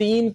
3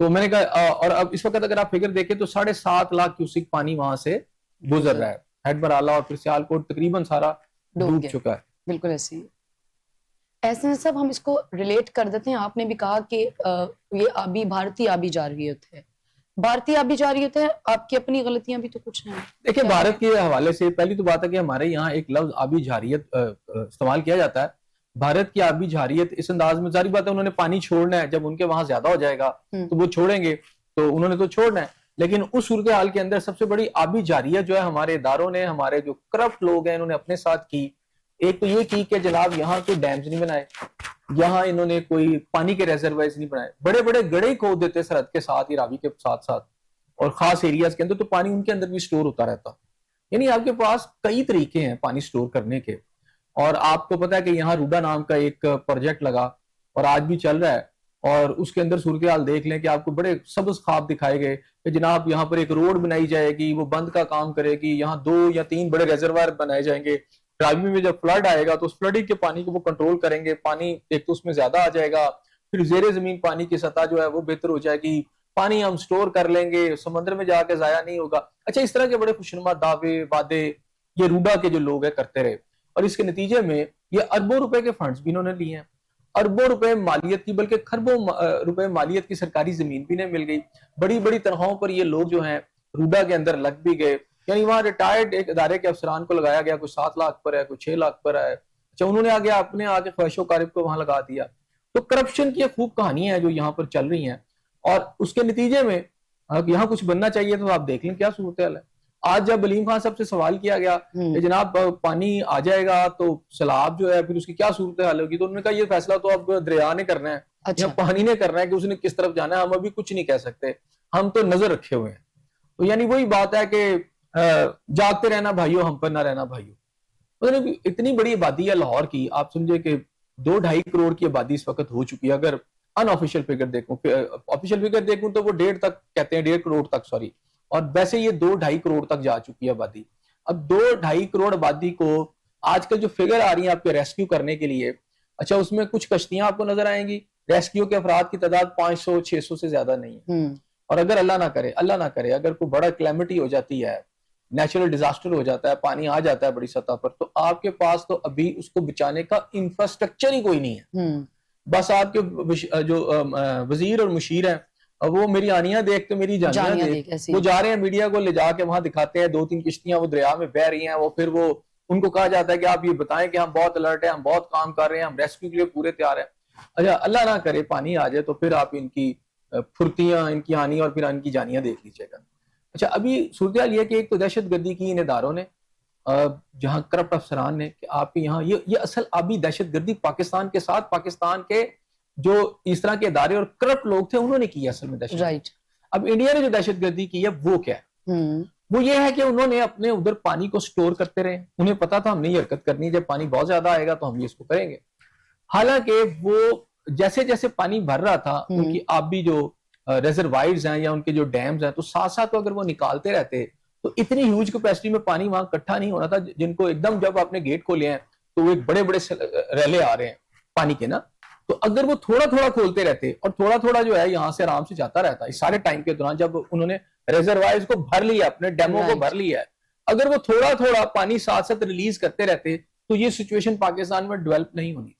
تو میں نے کہا اور اب اس وقت اگر آپ فگر دیکھیں تو 7.5 لاکھ کیوسک پانی وہاں سے گزر رہا ہے. ہیڈ مرالہ اور پھر سیالکوٹ تقریباً سارا ڈوب چکا ہے. بالکل ایسے ہی. ایسے سب ہم اس کو ریلیٹ کر دیتے ہیں. آپ نے بھی کہا کہ یہ آبی بھارتی آبی جارحیت ہے. بھارتی آبی جارحیت ہے, آپ کی اپنی غلطیاں بھی تو کچھ ہیں. دیکھیں بھارت کے حوالے سے پہلی تو بات ہے کہ ہمارے یہاں ایک لفظ آبی جارحیت استعمال کیا جاتا ہے. بھارت کی آبی جارحیت اس انداز میں ظاہری بات ہے انہوں نے پانی چھوڑنا ہے, جب ان کے وہاں زیادہ ہو جائے گا تو وہ چھوڑیں گے, تو انہوں نے تو چھوڑنا ہے. لیکن اس صورتحال کے اندر سب سے بڑی آبی جارحیت جو ہے ہمارے اداروں نے, ہمارے جو کرپٹ لوگ ہیں انہوں نے اپنے ساتھ کی. ایک تو یہ کی کہ جناب یہاں کوئی ڈیمز نہیں بنائے, یہاں انہوں نے کوئی پانی کے ریزروائرز نہیں بنائے, بڑے بڑے گڑھے کھود دیتے سرحد کے ساتھ, راوی کے ساتھ ساتھ اور خاص ایریاز کے اندر, تو پانی ان کے اندر بھی سٹور ہوتا رہتا. یعنی آپ کے پاس کئی طریقے ہیں پانی سٹور کرنے کے. اور آپ کو پتا ہے کہ یہاں روڈا نام کا ایک پروجیکٹ لگا اور آج بھی چل رہا ہے, اور اس کے اندر صورتحال دیکھ لیں کہ آپ کو بڑے سبز خواب دکھائے گئے کہ جناب یہاں پر ایک روڈ بنائی جائے گی, وہ بند کا کام کرے گی, یہاں 2 یا 3 بڑے ریزروائر بنائے جائیں گے, راوی میں جب فلڈ آئے گا تو اس فلڈنگ کے پانی کو وہ کنٹرول کریں گے, پانی ایک تو اس میں زیادہ آ جائے گا, پھر زیر زمین پانی کی سطح جو ہے وہ بہتر ہو جائے گی, پانی ہم سٹور کر لیں گے, سمندر میں جا کے ضائع نہیں ہوگا. اچھا, اس طرح کے بڑے خوشنما دعوے وعدے یہ روڈا کے جو لوگ ہیں کرتے رہے, اور اس کے نتیجے میں یہ اربوں روپے کے فنڈز بھی انہوں نے لیے ہیں, اربوں روپے مالیت کی, بلکہ کھربوں روپے مالیت کی سرکاری زمین بھی نہیں مل گئی. بڑی بڑی تنخواہوں پر یہ لوگ جو ہیں روڈا کے اندر لگ بھی گئے. یعنی وہاں ریٹائرڈ ایک ادارے کے افسران کو لگایا گیا, کوئی 7 لاکھ پر ہے, کوئی 6 لاکھ پر ہے. اچھا, انہوں نے آگے اپنے آگے خواہش و قارب کو وہاں لگا دیا. تو کرپشن کی خوب کہانیاں ہیں جو یہاں پر چل رہی ہیں, اور اس کے نتیجے میں یہاں کچھ بننا چاہیے تو آپ دیکھ لیں کیا صورتحال ہے. آج جب علیم خان صاحب سے سوال کیا گیا کہ جناب پانی آ جائے گا تو سیلاب جو ہے پھر اس کی کیا صورتحال ہوگی, تو انہوں نے کہا یہ فیصلہ تو اب دریا نے کرنا ہے یا پانی نے کرنا ہے کہ اس نے کس طرف جانا ہے, ہم ابھی کچھ نہیں کہہ سکتے, ہم تو نظر رکھے ہوئے ہیں. تو یعنی وہی بات ہے کہ جاگتے رہنا بھائیو, ہم پر نہ رہنا بھائیو. اتنی بڑی آبادی ہے لاہور کی, آپ سمجھے کہ 2-2.5 کروڑ کی آبادی اس وقت ہو چکی ہے. اگر ان آفیشیل فگر دیکھوں, آفیشیل فگر دیکھوں تو وہ 1.5 تک کہتے ہیں, 1.5 کروڑ تک سوری, اور ویسے یہ 2-2.5 کروڑ تک جا چکی ہے آبادی. اب 2-2.5 کروڑ آبادی کو آج کل جو فگر آ رہی ہیں آپ کے ریسکیو کرنے کے لیے, اچھا اس میں کچھ کشتیاں آپ کو نظر آئیں گی, ریسکیو کے افراد کی تعداد 500-600 سے زیادہ نہیں ہے. اور اگر اللہ نہ کرے اگر کوئی بڑا کلیمٹی ہو جاتی ہے, نیچرل ڈیزاسٹر ہو جاتا ہے, پانی آ جاتا ہے بڑی سطح پر, تو آپ کے پاس تو ابھی اس کو بچانے کا انفراسٹرکچر ہی کوئی نہیں ہے. بس آپ کے جو وزیر اور مشیر ہیں وہ میری آنیاں دیکھ کے میری جانیاں دیکھ, وہ جا رہے ہیں میڈیا کو لے جا کے وہاں دکھاتے ہیں 2-3 کشتیاں وہ دریا میں بہ رہی ہیں, وہ پھر وہ ان کو کہا جاتا ہے کہ آپ یہ بتائیں کہ ہم بہت الرٹ ہیں, ہم بہت کام کر رہے ہیں, ہم ریسکیو کے لیے پورے تیار ہیں. اچھا, اللہ نہ کرے پانی آ جائے تو پھر آپ ان کی پھرتیاں, ان کی آنی اور پھر ان کی جانیاں دیکھ لیجیے گا. اچھا, ابھی صورتحال یہ کہ ایک تو دہشت گردی کی ان اداروں نے, جہاں کرپٹ افسران نے, کہ آپ کے یہاں یہ اصل آبی دہشت گردی پاکستان کے ساتھ پاکستان کے جو اس طرح کے ادارے اور کرپٹ لوگ تھے انہوں نے کی اصل میں دہشت گردی. اب انڈیا نے جو دہشت گردی کی ہے وہ کیا ہے, وہ یہ ہے کہ انہوں نے اپنے ادھر پانی کو سٹور کرتے رہے, انہیں پتا تھا ہم نے یہ حرکت کرنی, جب پانی بہت زیادہ آئے گا تو ہم یہ اس کو کریں گے. حالانکہ وہ جیسے جیسے پانی بھر رہا تھا ان کی آبی جو ریزروائرز ہیں یا ان کے جو ڈیمز ہیں, تو ساتھ ساتھ اگر وہ نکالتے رہتے تو اتنی ہیوج کیپیسٹی میں پانی وہاں اکٹھا نہیں ہونا تھا, جن کو ایک دم جب آپ نے گیٹ کھولے ہیں تو وہ ایک بڑے بڑے ریلے آ رہے ہیں پانی کے نا. تو اگر وہ تھوڑا تھوڑا کھولتے رہتے اور تھوڑا تھوڑا جو ہے یہاں سے آرام سے جاتا رہتا اس سارے ٹائم کے دوران, جب انہوں نے ریزروائرز کو بھر لیا, اپنے ڈیموں کو بھر لیا ہے, اگر وہ تھوڑا تھوڑا پانی ساتھ ساتھ ریلیز کرتے رہتے تو یہ سچویشن پاکستان میں ڈیولپ نہیں ہونی.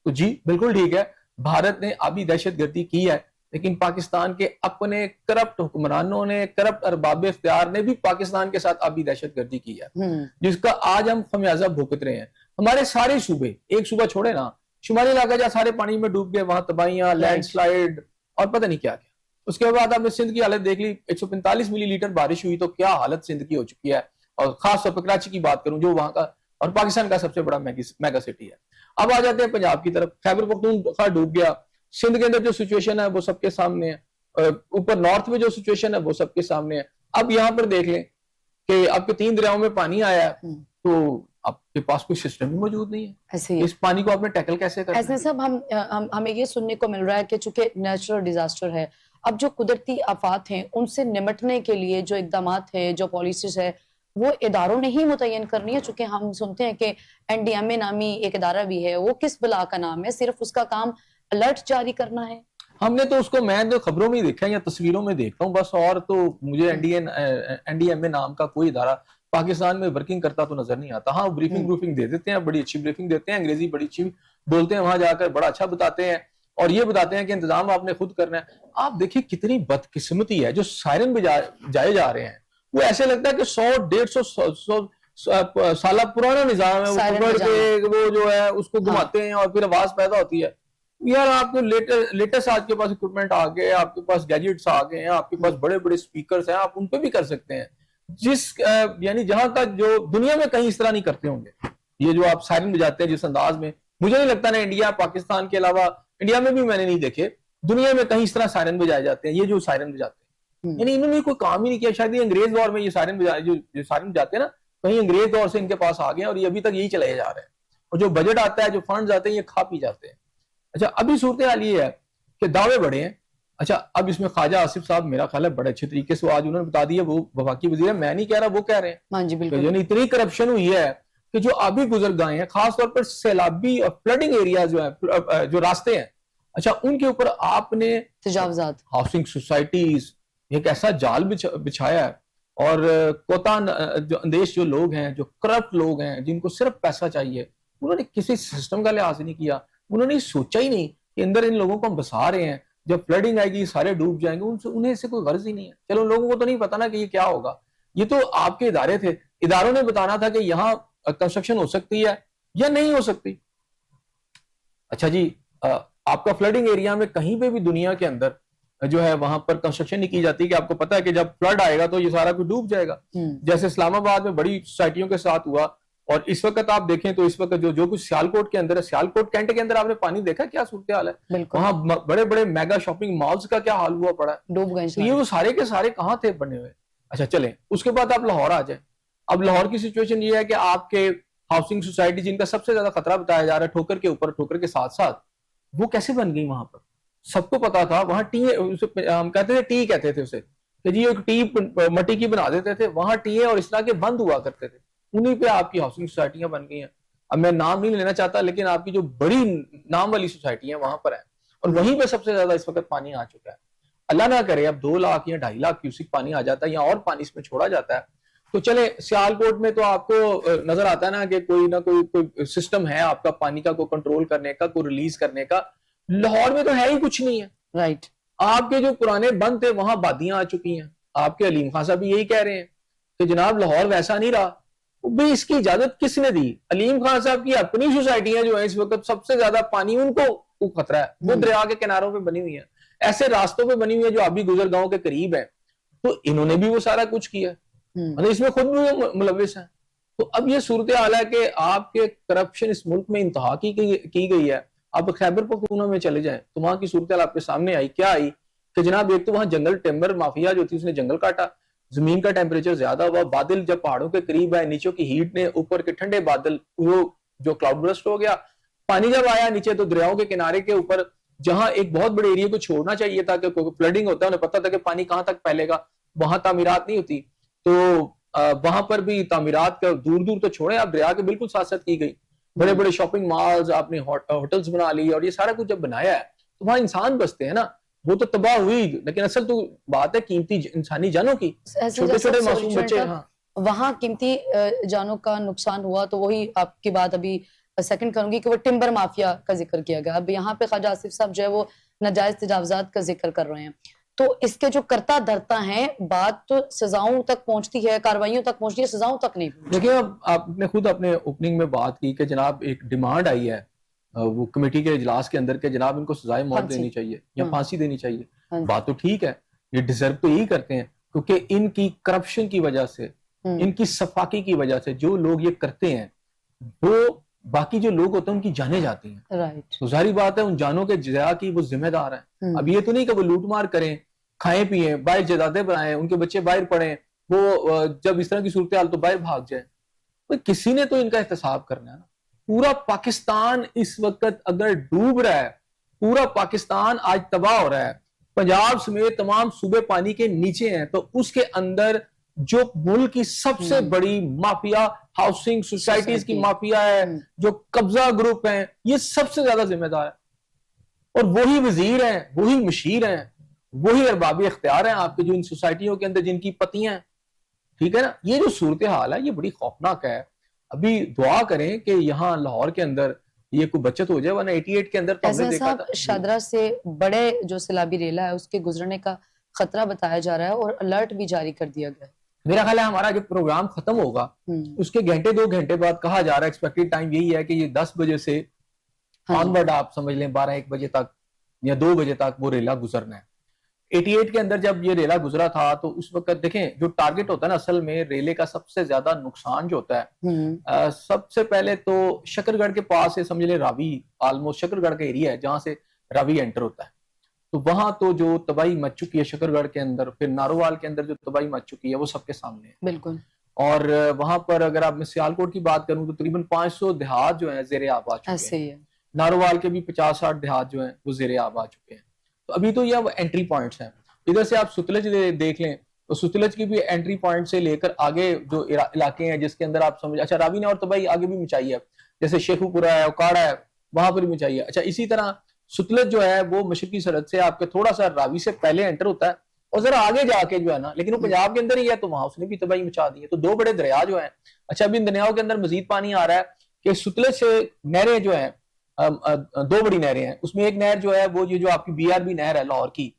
تو جی بالکل ٹھیک ہے, بھارت نے آبی دہشت گردی کی ہے, لیکن پاکستان کے اپنے کرپٹ حکمرانوں نے, کرپٹ ارباب اختیار نے بھی پاکستان کے ساتھ آبی دہشت گردی کی ہے, جس کا آج ہم خمیازہ بھگت رہے ہیں. ہمارے سارے صوبے, ایک صوبہ چھوڑے نا, شمالی علاقہ جہاں سارے پانی میں ڈوب گئے, وہاں تباہیاں, لینڈ سلائیڈ اور پتہ نہیں کیا کیا. اس کے بعد آپ نے سندھ کی حالت دیکھ لی, 145 ملی لیٹر بارش ہوئی تو کیا حالت سندھ کی ہو چکی ہے. اور خاص طور پر کراچی کی بات کروں جو وہاں کا اور پاکستان کا سب سے بڑا میگا سٹی ہے. اب آ جاتے ہیں پنجاب کی طرف, خیبر پختونخوا ڈوب گیا, سندھ کے اندر جو سچویشن ہے وہ سب کے سامنے ہے, اوپر نارتھ میں جو سچویشن ہے وہ سب کے سامنے ہے. اب یہاں پر دیکھ لیں کہ آپ کے 3 دریاؤں میں پانی آیا ہے, تو آپ کے پاس کوئی سسٹم ہی موجود نہیں ہے, اس پانی کو آپ نے ٹیکل کیسے کرنا ہے؟ ایسے صاحب ہمیں یہ سننے کو مل رہا ہے کہ چونکہ نیچرل ڈیزاسٹر ہے, اب جو قدرتی آفات ہیں ان سے نمٹنے کے لیے جو اقدامات ہیں, جو پالیسیز ہے, وہ اداروں نے ہی متعین کرنی ہے. چونکہ ہم سنتے ہیں کہ NDMA نامی ایک ادارہ بھی ہے, وہ کس بلا کا نام ہے, صرف اس کا کام الرٹ جاری کرنا ہے. ہم نے تو اس کو میں تو خبروں میں ہی دیکھا ہے یا تصویروں میں دیکھتا ہوں بس, اور تو مجھے این ڈی ایم اے نام کا کوئی ادارہ پاکستان میں ورکنگ کرتا تو نظر نہیں آتا. ہاں بریفنگ دے دیتے ہیں, بڑی اچھی بریفنگ دیتے ہیں, انگریزی بڑی اچھی بولتے ہیں, وہاں جا کر بڑا اچھا بتاتے ہیں اور یہ بتاتے ہیں کہ انتظام آپ نے خود کرنا ہے. آپ دیکھیں کتنی بدقسمتی ہے, جو سائرن بجائے جا رہے ہیں وہ ایسے لگتا ہے کہ 100-150 سالہ پرانا نظام ہے, وہ پکڑ کے وہ جو ہے اس کو گھماتے ہیں اور پھر آواز پیدا ہوتی ہے. یار آپ کو لیٹسٹ آج کے پاس اکوپمنٹ آ گئے, آپ کے پاس گیجٹس آ گئے ہیں, آپ کے پاس بڑے بڑے اسپیکرز ہیں, آپ ان پہ بھی کر سکتے ہیں. یعنی جہاں تک جو دنیا میں کہیں اس طرح نہیں کرتے ہوں گے یہ جو آپ سائرن بجاتے ہیں جس انداز میں, مجھے نہیں لگتا نا انڈیا پاکستان کے علاوہ, انڈیا میں بھی میں نے نہیں دیکھے, دنیا میں کہیں اس طرح سائرن بجائے جاتے ہیں یہ جو سائرن بجاتے ہیں. یعنی انہوں نے کوئی کام ہی نہیں کیا. شاید یہ انگریز دور میں یہ سائرن بجاتے ہیں نا, کہیں انگریز دور سے ان کے پاس آ گئے اور یہ ابھی تک یہی چلائے جا رہے ہیں, اور جو بجٹ آتا ہے, جو فنڈز آتے ہیں, یہ کھا پی جاتے ہیں. اچھا ابھی صورتحال یہ ہے کہ دعوے بڑے ہیں. اچھا اب اس میں خواجہ آصف صاحب میرا خیال ہے بڑے اچھے طریقے سے آج انہوں نے بتا دیا, وہ وفاقی وزیر ہے, میں نہیں کہہ رہا, وہ کہہ رہے ہیں. یعنی اتنی کرپشن ہوئی ہے کہ جو آبی گزرگاہیں ہیں, خاص طور پر سیلابی اور فلڈنگ ایریاز جو ہیں, جو راستے ہیں, اچھا ان کے اوپر آپ نے تجاوزات, ہاؤسنگ سوسائٹیز ایک ایسا جال بچھایا ہے, اور کوتا جو اندیش جو لوگ ہیں, جو کرپٹ لوگ ہیں, جن کو صرف پیسہ چاہیے, انہوں نے کسی سسٹم کا لحاظ نہیں کیا. انہوں نے سوچا ہی نہیں کہ اندر ان لوگوں کو ہم بسا رہے ہیں, جب فلڈنگ آئے گی سارے ڈوب جائیں گے, انہیں اس سے کوئی غرض ہی نہیں ہے. چلو لوگوں کو تو نہیں پتا نا کہ یہ کیا ہوگا, یہ تو آپ کے ادارے تھے, اداروں نے بتانا تھا کہ یہاں کنسٹرکشن ہو سکتی ہے یا نہیں ہو سکتی. اچھا جی, آپ کا فلڈنگ ایریا میں کہیں پہ بھی دنیا کے اندر جو ہے وہاں پر کنسٹرکشن نہیں کی جاتی کہ آپ کو پتا ہے کہ جب فلڈ آئے گا تو یہ سارا کچھ ڈوب جائے گا. جیسے اسلام آباد میں بڑی سوسائٹیوں کے ساتھ ہوا, اور اس وقت آپ دیکھیں تو اس وقت جو کچھ سیالکوٹ کے اندر ہے, سیالکوٹ کینٹ کے اندر آپ نے پانی دیکھا کیا صورتحال ہے, وہاں بڑے بڑے میگا شاپنگ مالز کا کیا حال ہوا پڑا ہے, ڈوب گئے. تو یہ وہ سارے کے سارے کہاں تھے بنے ہوئے. اچھا چلیں اس کے بعد آپ لاہور آ جائیں. اب لاہور کی سچویشن یہ ہے کہ آپ کے ہاؤسنگ سوسائٹی جن کا سب سے زیادہ خطرہ بتایا جا رہا ہے ٹھوکر کے اوپر, ٹھوکر کے ساتھ ساتھ, وہ کیسے بن گئی وہاں پر. سب کو پتا تھا وہاں ٹی, ہم کہتے تھے ٹی کہتے تھے اسے, کہ جی ایک ٹی مٹی کی بنا دیتے تھے, وہاں ٹی اور اس طرح کے بند ہوا کرتے تھے, انہیں پہ آپ کی ہاؤسنگ سوسائٹیاں بن گئی ہیں. اب میں نام نہیں لینا چاہتا, لیکن آپ کی جو بڑی نام والی سوسائٹی ہیں وہاں پر ہیں, اور وہیں پہ سب سے زیادہ اس وقت پانی آ چکا ہے. اللہ نہ کرے اب 2 لاکھ یا 2.5 لاکھ کیوسک پانی آ جاتا ہے یا اور پانی اس میں چھوڑا جاتا ہے, تو چلے سیالکوٹ میں تو آپ کو نظر آتا ہے نا کہ کوئی نہ کوئی سسٹم ہے آپ کا پانی کا, کوئی کنٹرول کرنے کا, کوئی ریلیز کرنے کا. لاہور میں تو ہے ہی کچھ نہیں ہے. رائٹ, آپ کے جو پرانے بند تھے وہاں بادیاں آ چکی ہیں. آپ کے علیم خان صاحب بھی یہی کہہ رہے ہیں کہ جناب لاہور ویسا نہیں رہا. بھی اس کی اجازت کس نے دی؟ علیم خان صاحب کی اپنی سوسائٹیاں جو ہیں اس وقت سب سے زیادہ پانی ان کو خطرہ ہے, وہ دریا کے کناروں پہ بنی ہوئی ہیں, ایسے راستوں پہ بنی ہوئی ہیں جو آبی گزرگاہوں کے قریب ہیں, تو انہوں نے بھی وہ سارا کچھ کیا, مطلب اس میں خود بھی ملوث ہیں. تو اب یہ صورتحال ہے کہ آپ کے کرپشن اس ملک میں انتہا کی گئی ہے. آپ خیبر پختونخوا میں چلے جائیں تو وہاں کی صورتحال آپ کے سامنے آئی, کیا آئی کہ جناب ایک تو وہاں جنگل ٹمبر مافیا جو تھی اس نے جنگل کاٹا, زمین کا ٹیمپریچر زیادہ ہوا, بادل جب پہاڑوں کے قریب آئے, نیچوں کی ہیٹ نے اوپر کے ٹھنڈے بادل, وہ جو کلاؤڈ برسٹ ہو گیا, پانی جب آیا نیچے تو دریاؤں کے کنارے کے اوپر جہاں ایک بہت بڑے ایریا کو چھوڑنا چاہیے تھا کہ فلڈنگ ہوتا ہے, انہیں پتا تھا کہ پانی کہاں تک پھیلے گا, وہاں تعمیرات نہیں ہوتی, تو وہاں پر بھی تعمیرات کا دور دور تو چھوڑیں, آپ دریا کے بالکل ساتھ ساتھ کی گئی, بڑے بڑے شاپنگ مالز آپ نے ہوٹلز بنا لی, اور یہ سارا کچھ جب بنایا ہے تو وہاں انسان بستے ہیں نا, وہ تو تباہ ہوئی, لیکن اصل تو بات ہے قیمتی انسانی جانوں کی, چھوٹے چھوٹے معصوم بچے. ہاں وہاں قیمتی جانوں کا نقصان ہوا, تو وہی آپ کی بات ابھی سیکنڈ کروں گی کہ وہ ٹمبر مافیا کا ذکر کیا گیا. اب یہاں پہ خواجہ آصف صاحب جو ہے وہ ناجائز تجاوزات کا ذکر کر رہے ہیں, تو اس کے جو کرتا دھرتا ہیں بات تو سزاؤں تک پہنچتی ہے, کاروائیوں تک پہنچتی ہے, سزاؤں تک نہیں پہنچتی. دیکھیں اب آپ نے خود اپنے اوپننگ میں بات کی کہ جناب ایک ڈیمانڈ آئی ہے وہ کمیٹی کے اجلاس کے اندر کہ جناب ان کو سزائے موت دینی چاہیے یا پھانسی دینی چاہیے. بات تو ٹھیک ہے, یہ ڈیزرو تو یہی کرتے ہیں, کیونکہ ان کی کرپشن کی وجہ سے, ان کی صفاقی کی وجہ سے جو لوگ یہ کرتے ہیں وہ باقی جو لوگ ہوتے ہیں ان کی جانیں جاتی ہیں. تو ظاہری بات ہے ان جانوں کے ضیاع کی وہ ذمہ دار ہیں. اب یہ تو نہیں کہ وہ لوٹ مار کریں, کھائیں پیئیں, باہر جائیدادیں بنائیں, ان کے بچے باہر پڑھیں, وہ جب اس طرح کی صورتحال تو باہر بھاگ جائیں. کسی نے تو ان کا احتساب کرنا ہے نا. پورا پاکستان اس وقت اگر ڈوب رہا ہے, پورا پاکستان آج تباہ ہو رہا ہے, پنجاب سمیت تمام صوبے پانی کے نیچے ہیں, تو اس کے اندر جو ملک کی سب سے بڑی مافیا ہاؤسنگ سوسائٹیز کی مافیا ہے, جو قبضہ گروپ ہیں, یہ سب سے زیادہ ذمہ دار ہے. اور وہی وزیر ہیں, وہی مشیر ہیں, وہی ارباب اختیار ہیں آپ کے, جو ان سوسائٹیوں کے اندر جن کی پتیاں ہیں. ٹھیک ہے نا, یہ جو صورتحال ہے یہ بڑی خوفناک ہے. ابھی دعا کریں کہ یہاں لاہور کے اندر یہ کوئی بچت ہو جائے, ورنہ 88 کے اندر تو ہم نے دیکھا تھا. شادرہ سے بڑے جو سیلابی ریلا ہے اس کے گزرنے کا خطرہ بتایا جا رہا ہے اور الرٹ بھی جاری کر دیا گیا ہے. میرا خیال ہے ہمارا جو پروگرام ختم ہوگا اس کے گھنٹے 2 گھنٹے بعد کہا جا رہا ہے, ایکسپیکٹڈ ٹائم یہی ہے کہ یہ 10 بجے سے آنورڈ آپ سمجھ لیں 12-1 بجے تک یا 2 بجے تک وہ ریلا گزرنا ہے. 88 کے اندر جب یہ ریلا گزرا تھا تو اس وقت دیکھیں جو ٹارگٹ ہوتا ہے نا اصل میں ریلے کا, سب سے زیادہ نقصان جو ہوتا ہے سب سے پہلے تو شکر گڑھ کے پاس سے سمجھ لیں راوی, آلموسٹ شکر گڑھ کا ایریا ہے جہاں سے راوی انٹر ہوتا ہے, تو وہاں تو جو تباہی مچ چکی ہے شکر گڑھ کے اندر, پھر نارووال کے اندر جو تباہی مچ چکی ہے وہ سب کے سامنے ہے. بالکل. اور وہاں پر اگر آپ میں سیالکوٹ کی بات کروں تو تقریباً 500 دیہات جو ہیں زیر آب آ چکے ہیں. نارووال کے بھی 50-60 دیہات جو ہیں وہ زیر آب آ چکے ہیں. تو ابھی تو یہ انٹری پوائنٹس ہیں. ادھر سے آپ ستلج دیکھ لیں تو ستلج کی بھی انٹری پوائنٹ سے لے کر آگے جو علاقے ہیں جس کے اندر آپ سمجھ, اچھا راوی نے اور تباہی آگے بھی مچائی ہے, جیسے شیخو پورہ ہے, اوکاڑا ہے, وہاں پر بھی مچائی ہے. اچھا اسی طرح ستلج جو ہے وہ مشرقی سرحد سے آپ کے تھوڑا سا راوی سے پہلے انٹر ہوتا ہے اور ذرا آگے جا کے جو ہے نا, لیکن وہ پنجاب کے اندر ہی ہے تو وہاں اس نے بھی تباہی مچا دی ہے. تو 2 بڑے دریا جو ہیں, اچھا ابھی ان دریاؤں کے اندر مزید پانی آ رہا ہے کہ ستلج سے نہریں جو ہیں 2 بڑی نہریں ہیں, اس میں ایک نہر جو ہے وہ یہ جو آپ کی بی آر بی نہر ہے لاہور کی,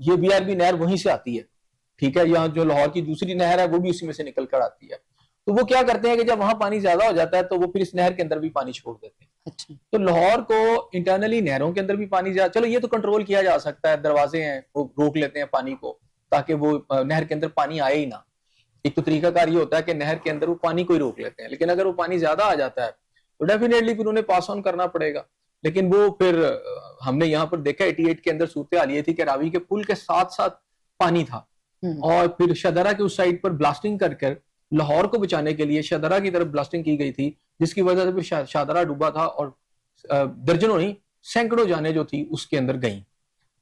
یہ بی آر بی نہر وہیں سے آتی ہے. ٹھیک ہے, یہاں جو لاہور کی دوسری نہر ہے وہ بھی اسی میں سے نکل کر آتی ہے. تو وہ کیا کرتے ہیں کہ جب وہاں پانی زیادہ ہو جاتا ہے تو وہ پھر اس نہر کے اندر بھی پانی چھوڑ دیتے ہیں. تو لاہور کو انٹرنلی نہروں کے اندر بھی پانی زیادہ, چلو یہ تو کنٹرول کیا جا سکتا ہے, دروازے ہیں وہ روک لیتے ہیں پانی کو تاکہ وہ نہر کے اندر پانی آئے ہی نہ. ایک تو طریقہ کار یہ ہوتا ہے کہ نہر کے اندر وہ پانی کو ہی روک لیتے ہیں, لیکن اگر وہ پانی زیادہ آ جاتا ہے تو ڈیفینیٹلی پھر انہیں پاس آن کرنا پڑے گا. لیکن وہ پھر ہم نے یہاں پر دیکھا 88 کے اندر صورتحال یہ تھی کہ راوی کے پل کے ساتھ ساتھ پانی تھا, اور پھر شدرہ کے اس سائڈ پر بلاسٹنگ کر لاہور کو بچانے کے لیے شدرہ کی طرف بلاسٹنگ کی گئی تھی, جس کی وجہ سے پھر شادرہ ڈوبا تھا اور درجنوں نہیں سینکڑوں جانیں جو تھی اس کے اندر گئیں.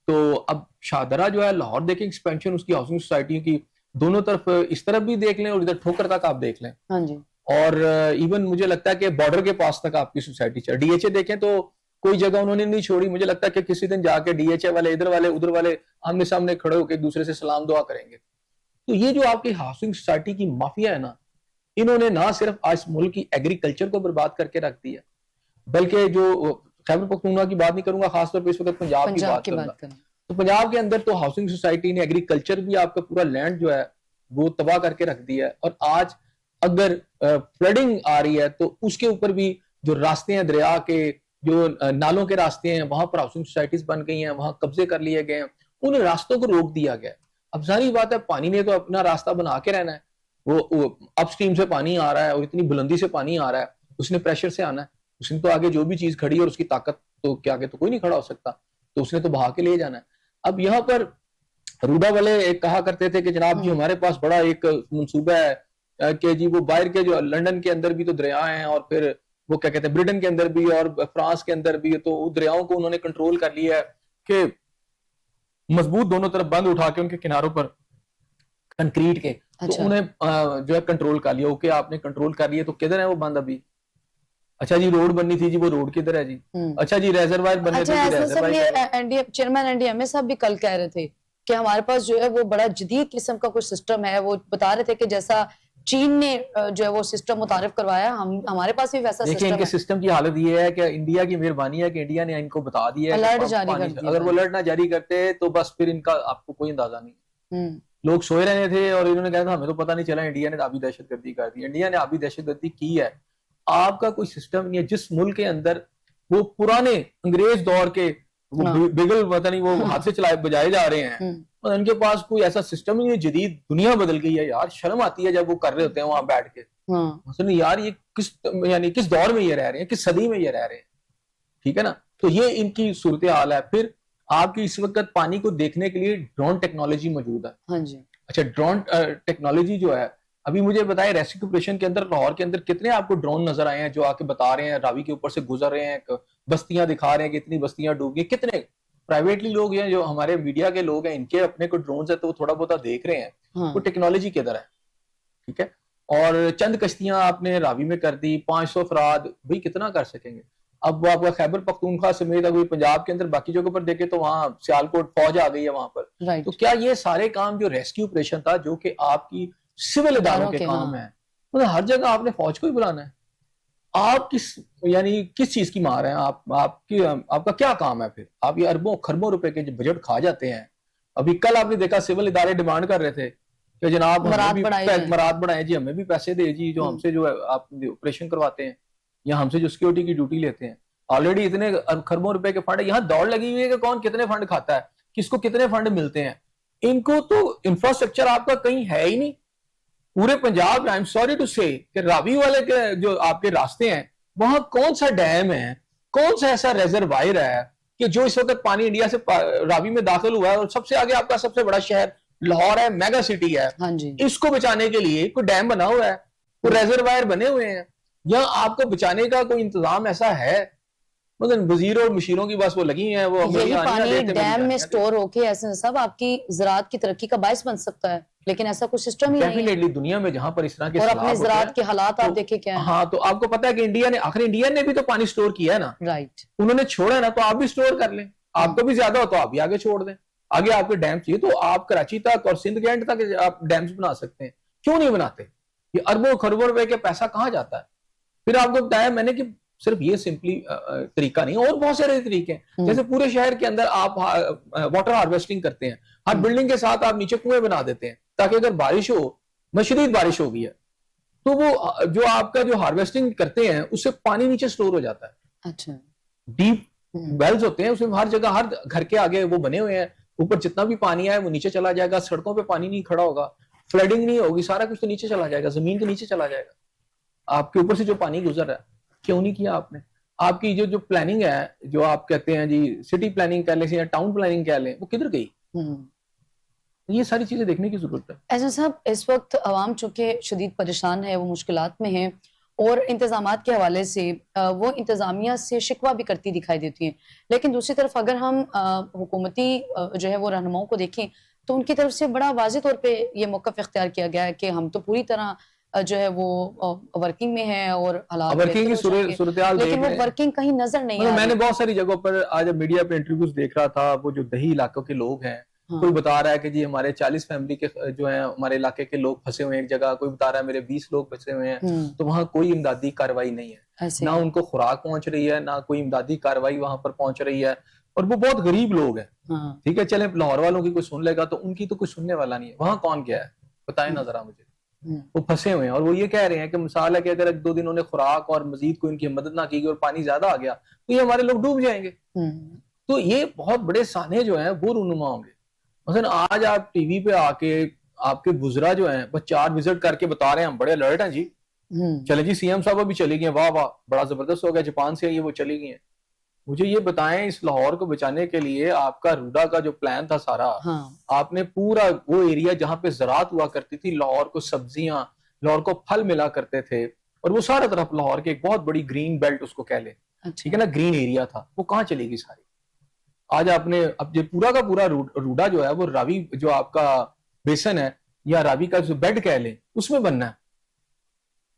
تو اب شادرہ جو ہے لاہور دیکھیں ایکسپینشن اس کی ہاؤسنگ سوسائٹیوں کی دونوں طرف, اس طرف بھی دیکھ لیں اور ادھر ٹھوکر تک آپ دیکھ لیں. اور ایون مجھے لگتا ہے کہ بارڈر کے پاس تک آپ کی سوسائٹی چل, ڈی ایچ اے دیکھیں تو کوئی جگہ انہوں نے نہیں چھوڑی. مجھے لگتا ہے کہ کسی دن جا کے ڈی ایچ اے والے ادھر والے ادھر والے آمنے سامنے کھڑے ہو کے ایک دوسرے سے سلام دعا کریں گے. تو یہ جو آپ کی ہاؤسنگ سوسائٹی کی مافیا ہے نا, انہوں نے نہ صرف آج ملک کی ایگریکلچر کو برباد کر کے رکھ دیا, بلکہ جو خیبر پختونخوا کی بات نہیں کروں گا, خاص طور پہ اس وقت پنجاب کی بات کروں گا, تو پنجاب کے اندر تو ہاؤسنگ سوسائٹی نے ایگریکلچر بھی آپ کا پورا لینڈ جو ہے وہ تباہ کر کے رکھ دیا ہے. اور آج اگر فلڈنگ آ رہی ہے تو اس کے اوپر بھی جو راستے ہیں دریا کے, جو نالوں کے راستے ہیں, وہاں پر ہاؤسنگ سوسائٹیز بن گئی ہیں, وہاں قبضے کر لیے گئے ہیں, ان راستوں کو روک دیا گیا. اب ظاہری بات ہے پانی نے تو اپنا راستہ بنا کے رہنا ہے, وہ اپ سٹریم سے پانی آ رہا ہے اور اتنی بلندی سے پانی آ رہا ہے, اس نے پریشر سے آنا ہے, اس نے تو آگے جو بھی چیز کھڑی ہے اور اس کی طاقت تو کیا آگے تو کوئی نہیں کھڑا ہو سکتا, تو اس نے تو بہا کے لے جانا ہے. اب یہاں پر روڈا والے ایک کہا کرتے تھے کہ جناب جی ہمارے پاس بڑا ایک منصوبہ ہے کہ جی وہ باہر کے جو لنڈن کے اندر بھی تو دریا ہیں, اور پھر وہ کیا کہتے ہیں برٹن کے اندر بھی اور فرانس کے اندر بھی, تو دریاؤں کو انہوں نے کنٹرول کر لیا ہے کہ مضبوط دونوں طرف بند اٹھا کے ان کے کناروں پر کنکریٹ کے, تو انہیں جو ہے کنٹرول کر لیا. اوکے آپ نے کنٹرول کر لیا, تو کدھر ہے وہ بند ابھی؟ اچھا جی روڈ بننی تھی جی, وہ روڈ کدھر ہے جی؟ اچھا جی ریزروائر بننے تھے جی, reservoir. Chairman N D M A صاحب بھی کل کہہ رہے تھے کہ ہمارے پاس جو ہے وہ بڑا جدید قسم کا کچھ سسٹم ہے. وہ بتا رہے تھے کہ جیسا چین نے جو ہے وہ سسٹم متعارف کروایا, ہمارے پاس بھی ویسا سسٹم ہے. ان کے سسٹم کی حالت یہ ہے کہ انڈیا کی مہربانی ہے کہ انڈیا نے ان کو بتا دیا ہے الرٹ جاری کر دیا. اگر وہ الرٹ نہ جاری کرتے تو بس پھر ان کا آپ کو کوئی اندازہ نہیں. لوگ سوئے رہے تھے اور انہوں نے کہا تھا ہمیں تو پتہ نہیں چلا, انڈیا نے آبی دہشت گردی کر دی. انڈیا نے آبی دہشت گردی کی ہے. آپ کا کوئی سسٹم نہیں ہے. جس ملک کے اندر وہ پرانے انگریز دور کے بگل پتہ نہیں وہ ہاتھ سے چلائے بجائے جا رہے ہیں, اور ان کے پاس کوئی ایسا سسٹم نہیں ہے. جدید دنیا بدل گئی ہے یار, شرم آتی ہے جب وہ کر رہے ہوتے ہیں وہاں بیٹھ کے. مثلا یار یہ کس دور میں یہ رہ رہے ہیں, کس صدی میں یہ رہ رہے ہیں. ٹھیک ہے نا, تو یہ ان کی صورتحال ہے. پھر آپ کی اس وقت پانی کو دیکھنے کے لیے ڈرون ٹیکنالوجی موجود ہے. ہاں جی. اچھا ڈرون ٹیکنالوجی جو ہے, ابھی مجھے بتائیں ریسکیو آپریشن کے اندر لاہور کے اندر کتنے آپ کو ڈرون نظر آئے ہیں جو آ کے بتا رہے ہیں راوی کے اوپر سے گزر رہے ہیں, بستیاں دکھا رہے ہیں کہ اتنی بستیاں ڈوب گئی. کتنے پرائیویٹلی لوگ ہیں جو ہمارے میڈیا کے لوگ ہیں, ان کے اپنے کو ڈرونز ہے تو وہ تھوڑا بہت دیکھ رہے ہیں وہ ٹیکنالوجی کدھر ہے. ٹھیک ہے, اور چند کشتیاں آپ نے راوی میں کر دی, 500 افراد, بھائی کتنا کر سکیں گے. اب وہ آپ کا خیبر پختونخوا سمیت اگر پنجاب کے اندر باقی جگہوں پر دیکھے تو وہاں سیالکوٹ فوج آ گئی ہے وہاں پر. تو کیا یہ سارے کام جو ریسکیو آپریشن تھا جو کہ آپ کی سول اداروں کے کام ہیں, مطلب ہر جگہ آپ نے فوج کو ہی بلانا ہے؟ آپ کس چیز کی مار ہیں آپ کا کیا کام ہے پھر؟ آپ یہ اربوں خربوں روپے کے بجٹ کھا جاتے ہیں. ابھی کل آپ نے دیکھا سول ادارے ڈیمانڈ کر رہے تھے کہ جناب مراد بڑھائیں جی, ہمیں بھی پیسے دے جی, جو ہم سے جو آپ آپریشن کرواتے ہیں یا ہم سے جو سیکورٹی کی ڈیوٹی لیتے ہیں. آلریڈی اتنے خربوں روپے کے فنڈ یہاں دوڑ لگی ہوئی ہے کہ کون کتنے فنڈ کھاتا ہے, کس کو کتنے فنڈ ملتے ہیں. ان کو تو انفراسٹرکچر آپ کا کہیں ہے ہی نہیں پورے Punjab. I am sorry to سے کہ راوی والے کے جو آپ کے راستے ہیں وہاں کون سا ڈیم ہے, کون سا ایسا ریزروائر ہے کہ جو اس وقت پانی انڈیا سے راوی میں داخل ہوا ہے, اور سب سے آگے آپ کا سب سے بڑا شہر لاہور ہے, میگا سٹی ہے. اس کو بچانے کے لیے کوئی ڈیم بنا ہوا ہے, کوئی ریزروائر بنے ہوئے ہیں, یا آپ کو بچانے کا کوئی انتظام ایسا ہے؟ مطلب وزیر اور مشیروں کی بس وہ لگی ہیں, وہ یہی پانی ڈیم میں سٹور ہو کے ایسے سب آپ کی زراعت کی ترقی کا باعث بن سکتا ہے, لیکن ایسا کوئی سسٹم ہی نہیں ہے. ڈیفینیٹلی دنیا میں جہاں پر اس طرح کے اور اپنے زراعت کے حالات آپ دیکھیں کیا ہیں. ہاں, تو آپ کو پتا ہے کہ انڈیا نے بھی تو پانی سٹور کیا ہے نا, رائٹ, انہوں نے چھوڑا ہے نا, تو آپ بھی سٹور کر لیں. آپ کو بھی زیادہ ہو تو آپ بھی آگے چھوڑ دیں. آگے آپ کے ڈیم چاہیے تو آپ کراچی تک اور سندھ گینڈ تک آپ ڈیمز بنا سکتے ہیں, کیوں نہیں بناتے؟ یہ اربوں خربوں روپے کے پیسہ کہاں جاتا ہے؟ پھر آپ کو بتایا میں نے کہ صرف یہ سمپلی طریقہ نہیں, اور بہت سارے طریقے ہیں. جیسے پورے شہر کے اندر آپ واٹر ہارویسٹنگ کرتے ہیں, ہر بلڈنگ کے ساتھ آپ نیچے کنویں بنا دیتے ہیں تاکہ اگر بارش ہو, شدید بارش ہو گئی ہے تو وہ جو آپ کا جو ہارویسٹنگ کرتے ہیں اس سے پانی نیچے سٹور ہو جاتا ہے. اچھا, ڈیپ ویلز ہوتے ہیں, اس میں ہر جگہ ہر گھر کے آگے وہ بنے ہوئے ہیں, اوپر جتنا بھی پانی آئے وہ نیچے چلا جائے گا, سڑکوں پہ پانی نہیں کھڑا ہوگا, فلڈنگ نہیں ہوگی, سارا کچھ تو نیچے چلا جائے گا, زمین کے نیچے چلا جائے گا. آپ کے اوپر سے جو پانی گزر رہا ہے, کیوں نہیں کیا آپ نے؟ آپ کی جو پلاننگ ہے, جو آپ کہتے ہیں جی سٹی پلاننگ کہہ لیں یا ٹاؤن پلاننگ کہہ لیں, وہ کدھر گئی؟ یہ ساری چیزیں دیکھنے کی ضرورت ہے. ایسا صاحب, اس وقت عوام چونکہ شدید پریشان ہے, وہ مشکلات میں ہیں, اور انتظامات کے حوالے سے وہ انتظامیہ سے شکوہ بھی کرتی دکھائی دیتی ہیں, لیکن دوسری طرف اگر ہم حکومتی جو ہے وہ رہنماؤں کو دیکھیں تو ان کی طرف سے بڑا واضح طور پہ یہ موقف اختیار کیا گیا ہے کہ ہم تو پوری طرح جو ہے وہ ورکنگ میں ہے اور حالات ورکنگ کی صورتحال, لیکن وہ ورکنگ کہیں نظر نہیں آ رہی. میں نے بہت ساری جگہوں پر آج میڈیا پہ انٹرویوز دیکھ رہا تھا, وہ جو دیہی علاقوں کے لوگ ہیں, کوئی بتا رہا ہے کہ جی ہمارے 40 فیملی کے جو ہیں ہمارے علاقے کے لوگ پھنسے ہوئے ہیں ایک جگہ, کوئی بتا رہا ہے میرے 20 لوگ پھنسے ہوئے ہیں, تو وہاں کوئی امدادی کارروائی نہیں ہے, نہ ان کو خوراک پہنچ رہی ہے, نہ کوئی امدادی کارروائی وہاں پر پہنچ رہی ہے, اور وہ بہت غریب لوگ ہیں. ٹھیک ہے, چلیں لاہور والوں کی کوئی سن لے گا, تو ان کی تو کوئی سننے والا نہیں ہے. وہاں کون کیا ہے بتائیں نا ذرا مجھے. وہ پھنسے ہوئے ہیں, اور وہ یہ کہہ رہے ہیں کہ مثال ہے کہ اگر 2 دن انہیں خوراک اور مزید کوئی ان کی مدد نہ کی گئی اور پانی زیادہ آ گیا تو یہ ہمارے لوگ ڈوب جائیں گے. تو یہ بہت بڑے سانے جو ہیں وہ رونما ہوں گے. مثلا آج آپ ٹی وی پہ آ کے آپ کے وزراء جو ہیں وہ 4 وزٹ کر کے بتا رہے ہیں ہم بڑے الرٹ ہیں جی, چلے جی سی ایم صاحب بھی چلی گئی, واہ واہ بڑا زبردست ہو گیا, جاپان سے یہ وہ چلی گئی ہیں. مجھے یہ بتائیں, اس لاہور کو بچانے کے لیے آپ کا روڈا کا جو پلان تھا سارا, آپ نے پورا وہ ایریا جہاں پہ زراعت ہوا کرتی تھی, لاہور کو سبزیاں, لاہور کو پھل ملا کرتے تھے, اور وہ سارا طرف لاہور کے ایک بہت بڑی گرین بیلٹ اس کو کہہ لیں, ٹھیک ہے نا, گرین ایریا تھا, وہ کہاں چلے گی ساری؟ آج آپ نے اب یہ پورا کا پورا روڈا جو ہے وہ راوی جو آپ کا بیسن ہے یا راوی کا جو بیڈ کہہ لیں اس میں بننا ہے.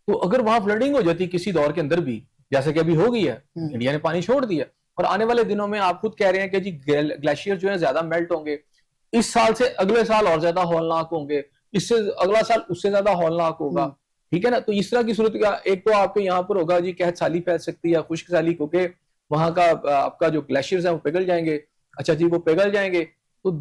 تو اگر وہاں فلڈنگ ہو جاتی کسی دور کے اندر بھی, جیسے کہ ابھی ہو گئی ہے, انڈیا نے پانی چھوڑ دیا, اور آنے والے دنوں میں آپ خود کہہ رہے ہیں کہ جی گلیشیئر جو ہیں زیادہ میلٹ ہوں گے, اس سال سے اگلے سال اور زیادہ ہولناک ہوں گے, اس سے اگلا سال اس سے زیادہ ہولناک ہوگا. ٹھیک ہے نا, تو اس طرح کی صورت کا ایک تو آپ کے یہاں پر ہوگا جی قحط سالی پھیل سکتی ہے, خشک سالی, کیونکہ وہاں کا آپ کا جو گلیشیئرز ہیں وہ پگھل جائیں گے. اچھا جی, وہ پگھل جائیں گے تو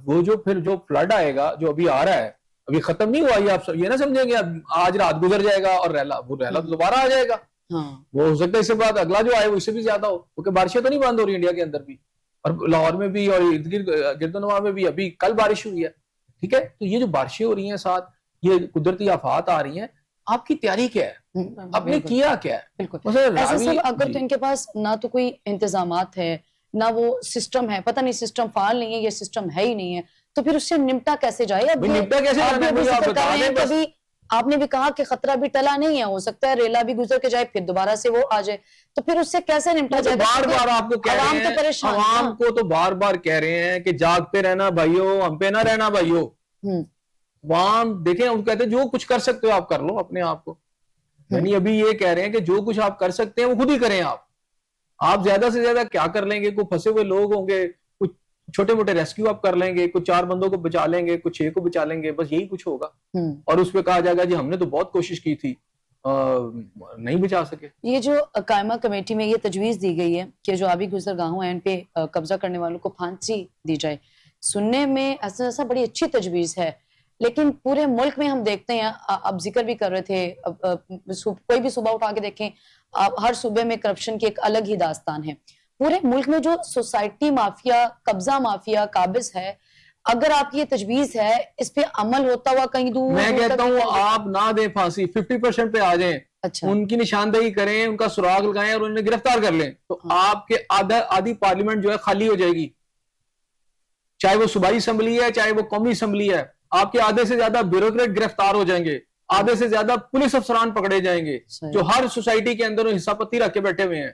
وہ جو پھر جو فلڈ آئے گا جو ابھی آ رہا ہے, ابھی ختم نہیں ہوا, یہ آپ یہ نہ سمجھیں گے آج رات گزر جائے گا اور وہ ریلا دوبارہ آ جائے گا. وہ ہو سکتا ہے اس کے بعد اگلا جو آئے وہ اس سے بھی زیادہ ہو, کیونکہ بارشیں تو نہیں بند ہو رہی انڈیا کے اندر بھی, اور لاہور میں بھی اور ارد گرد و نواح میں بھی ابھی کل بارش ہوئی ہے. ٹھیک ہے, تو یہ جو بارشیں ہو رہی ہیں ساتھ یہ قدرتی آفات آ رہی ہیں, آپ کی تیاری کیا ہے, آپ نے کیا کیا ہے؟ بالکل ایسا سب اگر تو ان کے پاس نہ تو کوئی انتظامات ہے نہ وہ سسٹم ہے, پتہ نہیں سسٹم فعال نہیں ہے یا سسٹم ہے ہی نہیں ہے, تو پھر اس سے نمٹا کیسے جائے؟ ابھی آپ نے بھی کہا کہ خطرہ بھی ٹلا نہیں ہے, ہو سکتا ہے ریلا بھی گزر کے جائے پھر دوبارہ سے وہ آ جائے, تو پھر اس سے کیسے نمٹا جائے؟ بار بار آپ کو کہہ رہے ہیں, عوام کو تو بار بار کہہ رہے ہیں کہ جاگتے رہنا بھائیو, ہم پہ نہ رہنا بھائیو. عوام دیکھیں, ہم کہتے ہیں جو کچھ کر سکتے ہو آپ کر لو اپنے آپ کو, یعنی ابھی یہ کہہ رہے ہیں کہ جو کچھ آپ کر سکتے ہیں وہ خود ہی کریں آپ. آپ زیادہ سے زیادہ کیا کر لیں گے, کوئی پھنسے ہوئے لوگ ہوں گے, کچھ چھوٹے موٹے ریسکیو آپ کر لیں گے, کچھ 4 بندوں کو بچا لیں گے, کچھ 6 کو بچا لیں گے, بس یہی کچھ ہوگا. اور اس پہ کہا جائے گا جی ہم نے تو بہت کوشش کی تھی, نہیں بچا سکے. یہ جو قائمہ کمیٹی میں یہ تجویز دی گئی ہے کہ جو آبی گزرگاہوں ہیں ان پہ قبضہ کرنے والوں کو پھانسی دی جائے, سننے میں ایسا بڑی اچھی تجویز ہے, لیکن پورے ملک میں ہم دیکھتے ہیں, اب ذکر بھی کر رہے تھے, کوئی بھی صوبہ اٹھا کے دیکھیں, ہر صوبے میں کرپشن کی ایک الگ ہی داستان ہے. پورے ملک میں جو سوسائٹی مافیا, قبضہ مافیا قابض ہے, اگر آپ کی یہ تجویز ہے اس پہ عمل ہوتا ہوا کہیں دور, میں کہتا ہوں آپ نہ دیں پھانسی, 50% پہ آ جائیں, ان کی نشاندہی کریں, ان کا سراغ لگائیں اور انہیں گرفتار کر لیں, تو آپ کے آدھی پارلیمنٹ جو ہے خالی ہو جائے گی, چاہے وہ صوبائی اسمبلی ہے چاہے وہ قومی اسمبلی ہے. آپ کے آدھے سے زیادہ بیوروکریٹ گرفتار ہو جائیں گے, آدھے سے زیادہ پولیس افسران پکڑے جائیں گے جو ہر سوسائٹی کے اندر حصہ پتی رکھ کے بیٹھے ہوئے ہیں,